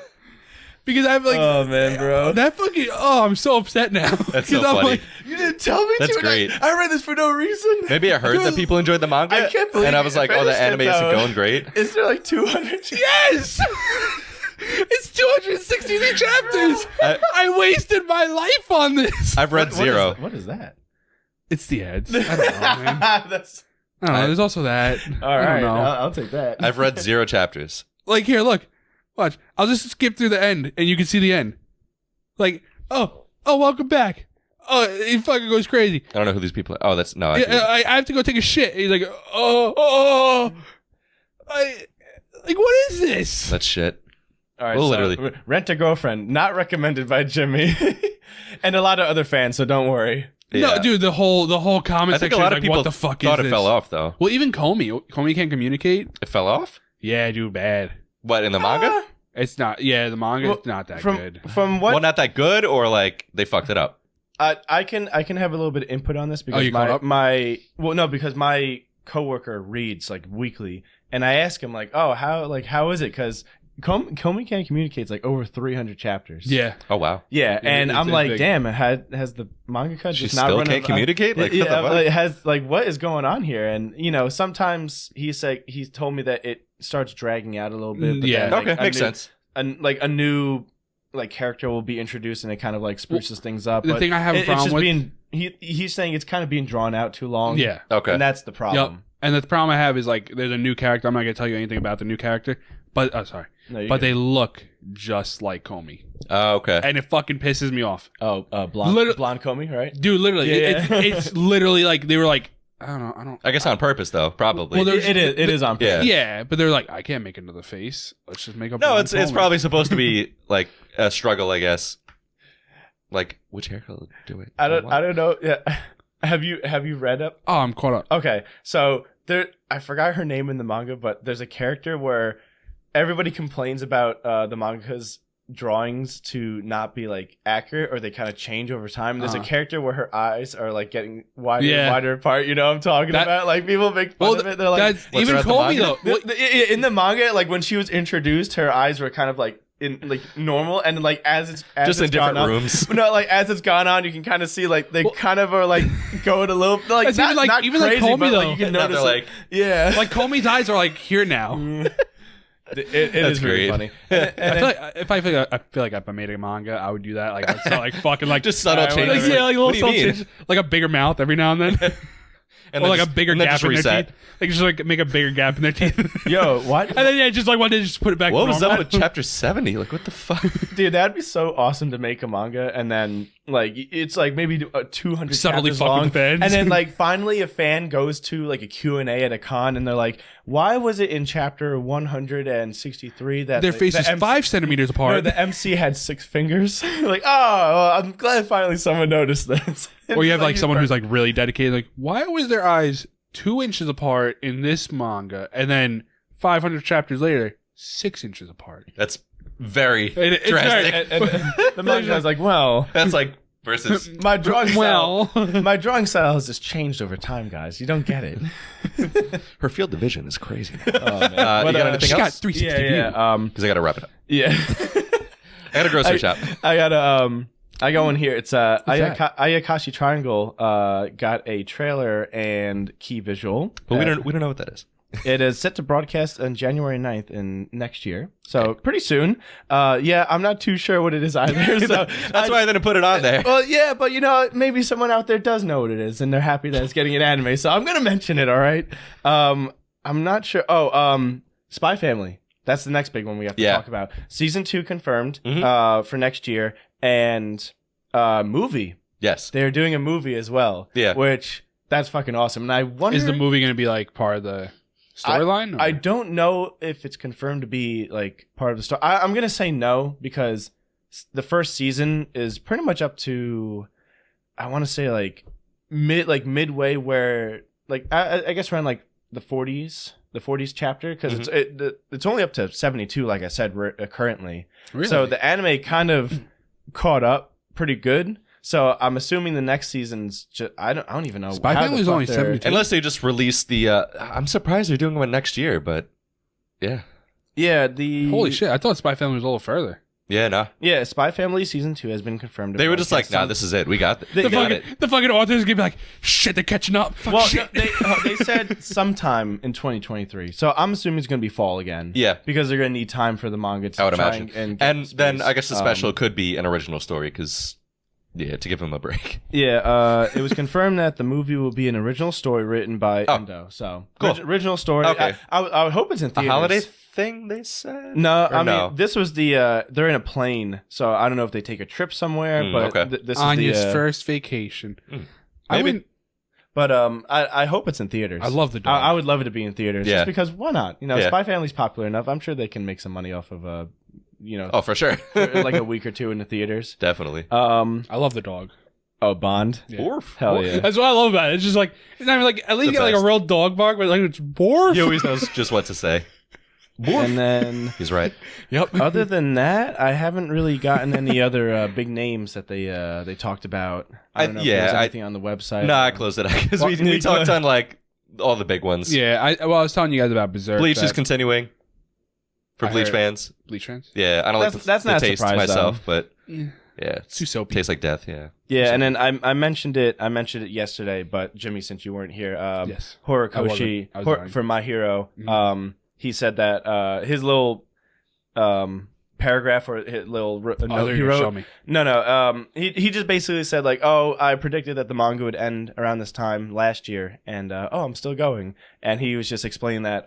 because I'm like, oh man, bro. that fucking, oh, I'm so upset now. That's so 'Cause I'm funny. like, You didn't tell me That's to. and great. I read this for no reason. Maybe I heard that people enjoyed the manga, I can't believe and I was you like, oh, the finished it, anime isn't though. going great. Is there like 200? yes! It's 263 chapters. I wasted my life on this. I've read zero. What is that? It's the ads. I don't know, man. That's I don't know. There's also that. all I right. don't know. I'll take that. I've read 0 chapters. Like here, look, watch. I'll just skip through the end, and you can see the end. Like, oh, welcome back. Oh, he fucking goes crazy. I don't know who these people are. Oh, that's no. I have to go take a shit. He's like, oh, like, what is this? That's shit. All right, Well, so literally. Rent a Girlfriend, not recommended by Jimmy, and a lot of other fans. So don't worry. Yeah. No, dude, the whole comment I think a section lot is of like, people what the fuck thought is it this? fell off though. Well, even Comey can't communicate. It fell off. Yeah, dude, bad. What in the manga? It's not. Yeah, the manga Well, is not that from good. from what Well, not that good, or like they fucked it up. I can have a little bit of input on this because you caught up? because my coworker reads like weekly, and I ask him like, oh, how is it? Because Comey Can't Communicate is like over 300 chapters. Yeah, Oh wow. Yeah, and it's I'm like, big. damn, has the mangaka She just not still run can't communicate. Like, yeah, what the fuck? like, has like what is going on here? And sometimes he's told me that it starts dragging out a little bit. But Yeah. then, like, Okay, a makes new- sense. a new like character will be introduced and it kind of like spruces things up. the but thing I have a it's problem just with- being he's saying it's kind of being drawn out too long. yeah. Okay. and that's the problem. And the problem I have is like, there's a new character. I'm not gonna tell you anything about the new character, but sorry, No, but they look just like Comey, Oh, okay. and it fucking pisses me off, blonde Comey, right? dude. Literally, Yeah, yeah. it's literally like they were like, I don't know. I guess on purpose though, probably. Well, there's- It is on purpose. Yeah. Yeah, but they're like, I can't make another face. Let's just make up. no, one it's Comey. probably supposed to be like a struggle, I guess. Like which haircut do it? I don't know. Yeah. Have you read up? Oh, I'm caught up. Okay, so I forgot her name in the manga, but there's a character where everybody complains about the manga's drawings to not be like accurate, or they kind of change over time. There's a character where her eyes are like getting wider and Yeah. wider apart. You know what I'm talking That- about? Like people make fun of it. They're like, that's what's even her at the Comey manga? though. in the manga, like when she was introduced, her eyes were kind of like in like normal, and like as Just in it's gone different on- rooms. No, like as it's gone on, you can kind of see like they kind of are like going a little like It's not, even like- not even like crazy, Comey, but though. like you can Now notice they're it. like, Yeah, Like Comey's eyes are like here now. it That's is really great. funny. And I feel like if I made a manga, I would do that. Like it's not like fucking like just subtle Alright, changes. whatever. yeah, like a What little do you mean? change, like a bigger mouth every now and then, And or then like a just- bigger and then gap just in their reset. teeth. Like just like make a bigger gap in their teeth. Yo, what? And then just like one day just put it back. What was normal. up with chapter 70? Like what the fuck? Dude, that'd be so awesome to make a manga, and then like it's like maybe 200 Subtly chapters fuck with long, the fans. and then like finally a fan goes to like a Q&A at a con, and they're like, "Why was it in chapter 163 that Their the- face the is MC 5 centimeters apart? No, the MC had 6 fingers. Like, oh, well, I'm glad finally someone noticed this. Or you have like someone who's like really dedicated. Like, why was their eyes 2 inches apart in this manga, and then 500 chapters later, 6 inches apart? That's very It's drastic. very- and the manga is like, well, That's like versus My drawing style. Well, My drawing style has just changed over time, guys. You don't get it. her field of vision is crazy. Oh, man. You got anything she got else? 360 Yeah. view. Because I got to wrap it up. Yeah. I got a grocery shop. I got I got one here. It's that? Ayakashi Triangle got a trailer and key visual. But we don't know what that is. It is set to broadcast on January 9th in next year. So pretty soon. Yeah, I'm not too sure what it is either. So That's why I didn't put it on there. Well, yeah, but maybe someone out there does know what it is and they're happy that it's getting an anime. So I'm going to mention it, all right? I'm not sure. Spy Family. That's the next big one we have to talk about. Season 2 confirmed for next year. And movie. Yes. They're doing a movie as well. Yeah. Which, that's fucking awesome. And I wonder... Is the movie going to be like part of the storyline? I don't know if it's confirmed to be like part of the story. I'm going to say no because the first season is pretty much up to, I want to say like midway where like, I guess around like the 40s chapter because it's only up to 72 like I said currently. Really? So the anime kind of caught up pretty good. So I'm assuming the next season's just, I don't even know. Spy Family's only 72. Unless they just release the I'm surprised they're doing one next year, but yeah. Yeah, holy shit, I thought Spy Family was a little further. Yeah, no. Yeah, Spy Family season 2 has been confirmed. They were just like, nah, this is it. We got it. The fucking authors gonna be like, shit, they're catching up. Well, they said sometime in 2023. So I'm assuming it's going to be fall again. Yeah. Because they're going to need time for the manga to I would try imagine. and then I guess the special could be an original story because, yeah, to give them a break. Yeah, it was confirmed that the movie will be an original story written by Endo. So, cool. Original story. Okay. I would hope it's in theaters. A holiday thing, they said? No, I mean, this was the, they're in a plane, so I don't know if they take a trip somewhere, but this is Anya's first vacation. I wouldn't. But I hope it's in theaters. I love the dog. I would love it to be in theaters, just because why not? Yeah. Spy Family's popular enough. I'm sure they can make some money off of Oh, for sure. for like a week or two in the theaters. Definitely. I love the dog. Oh, Bond. Yeah. Borf. Hell yeah. That's what I love about it. It's just like it's not even like at least The you get like a best. real dog bark, but like it's Borf. He always knows just what to say. And then He's right. Yep. other than that, I haven't really gotten any other big names that they talked about. I don't know if there's anything on the website. Nah, I closed it out because we talked on like all the big ones. Yeah. I was telling you guys about Berserk. Bleach is that- continuing for I Bleach heard- fans. Bleach fans. Yeah, I don't like That's the not a taste surprise, myself, though. but Yeah. yeah, Too soapy. tastes like death. Yeah. Yeah, and then I mentioned it. I mentioned it yesterday, but Jimmy, since you weren't here, Yes. Horikoshi I was dying. for My Hero, Mhm. he said that his little paragraph or his little note you're he gonna wrote. show me. No. He just basically said like, oh, I predicted that the manga would end around this time last year, and I'm still going. And he was just explaining that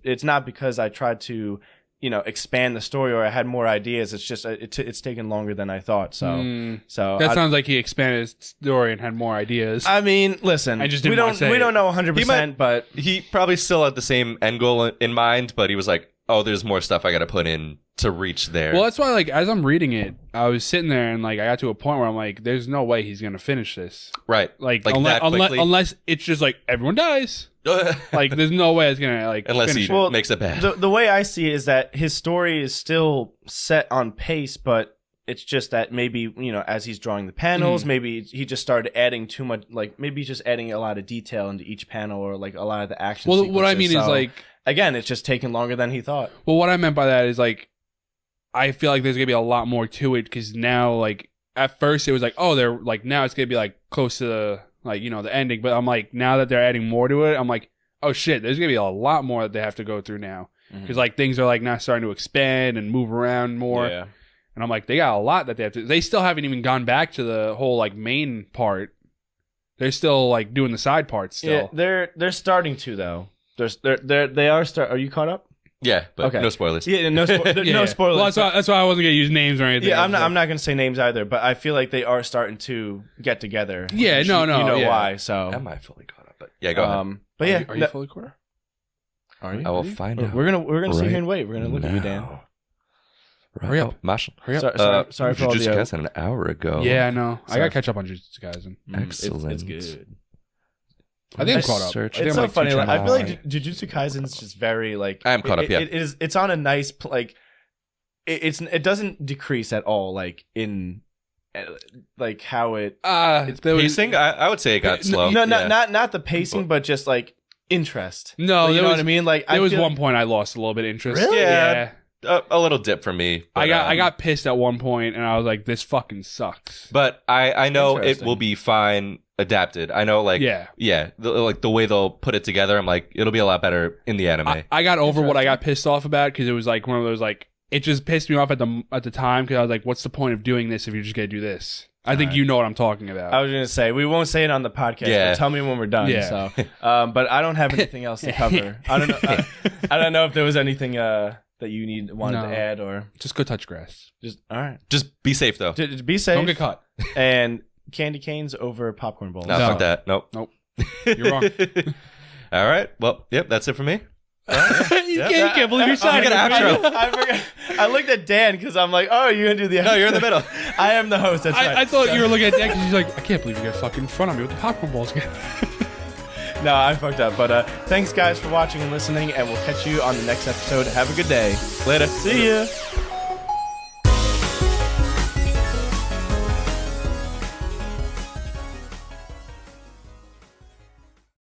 it's not because I tried to expand the story or I had more ideas. It's just it's taken longer than I thought. So That sounds like he expanded his story and had more ideas. I mean, listen, I just didn't wanna say we it. don't know 100%, but He probably still had the same end goal in mind, but he was like, "Oh, there's more stuff I got to put in to reach there." Well, that's why, like, as I'm reading it, I was sitting there and, like, I got to a point where I'm like, there's no way he's going to finish this. right. Like that quickly? unless it's just, like, everyone dies. Like, there's no way it's going to, like, Unless finish he it. makes it bad. the way I see it is that his story is still set on pace, but it's just that maybe, as he's drawing the panels, maybe he just started adding too much, like, maybe he's just adding a lot of detail into each panel or, like, a lot of the action Well, sequences. what I mean is, So, like... again, it's just taking longer than he thought. Well, what I meant by that is, like, I feel like there's going to be a lot more to it because now, like, at first it was like, oh, they're, like, now it's going to be, like, close to the, like, the ending. But I'm like, now that they're adding more to it, I'm like, oh, shit, there's going to be a lot more that they have to go through now. Because, like, things are, like, now starting to expand and move around more. Yeah. And I'm like, they got a lot that they have to... They still haven't even gone back to the whole, like, main part. They're still, like, doing the side parts still. Yeah, they're starting to, though. They are start. Are you caught up? Yeah, but Okay. no spoilers. Yeah, no spoilers. Well, that's why I wasn't going to use names or anything. Yeah, I I'm was not going to say names either, but I feel like they are starting to get together. Yeah, You no, know yeah. why? So, Am I fully caught up? But yeah, go ahead. but yeah, Are you fully caught? Are you? I will find out. We're gonna sit right here and wait. We're gonna look at you, Dan. now. Hurry up. Marshall. Hurry up. Sorry for all Jujutsu the. Kaisen an hour ago. Yeah, I know. I got Sorry. to catch up on Jujutsu Kaisen. Excellent. It's good. I think I'm It's caught up. search- I think It's I'm so like funny. two Like, I feel chapters. like Jujutsu Kaisen's just very like. I am caught up, yeah. It's on a nice it doesn't decrease at all. Like in like how it. It's Pacing, I would say it got slow. No, Yeah. not the pacing, but just like interest. No, you there know was- what I mean. Like There I was feel one point I lost a little bit of interest. Really? Yeah. A little dip for me. But, I got pissed at one point, and I was like, "This fucking sucks." But I know it Interesting. will be fine adapted. I know, like, Yeah. like the way they'll put it together. I'm like, it'll be a lot better in the anime. I got over what I got pissed off about because it was like one of those like it just pissed me off at the time because I was like, "What's the point of doing this if you're just gonna do this?" I think you know what I'm talking about. I was gonna say we won't say it on the podcast. Yeah. But tell me when we're done. Yeah. So, but I don't have anything else to cover. I don't know. I don't know if there was anything that you wanted to add or Just go touch grass. just all right. Just be safe though. Just be safe. Don't get caught. And candy canes over popcorn bowls. No, No. fuck that. Nope. You're wrong. All right. Well, yep. That's it for me. you can't believe you're I got an outro. I forgot. I looked at Dan because I'm like, oh, you're gonna do the. No, you're in the middle. I am the host. That's right. I thought you were looking at Dan because he's like, I can't believe you got fucking in front of me with the popcorn balls again. No, I fucked up. But thanks guys for watching and listening, and we'll catch you on the next episode. Have a good day. Later. See ya.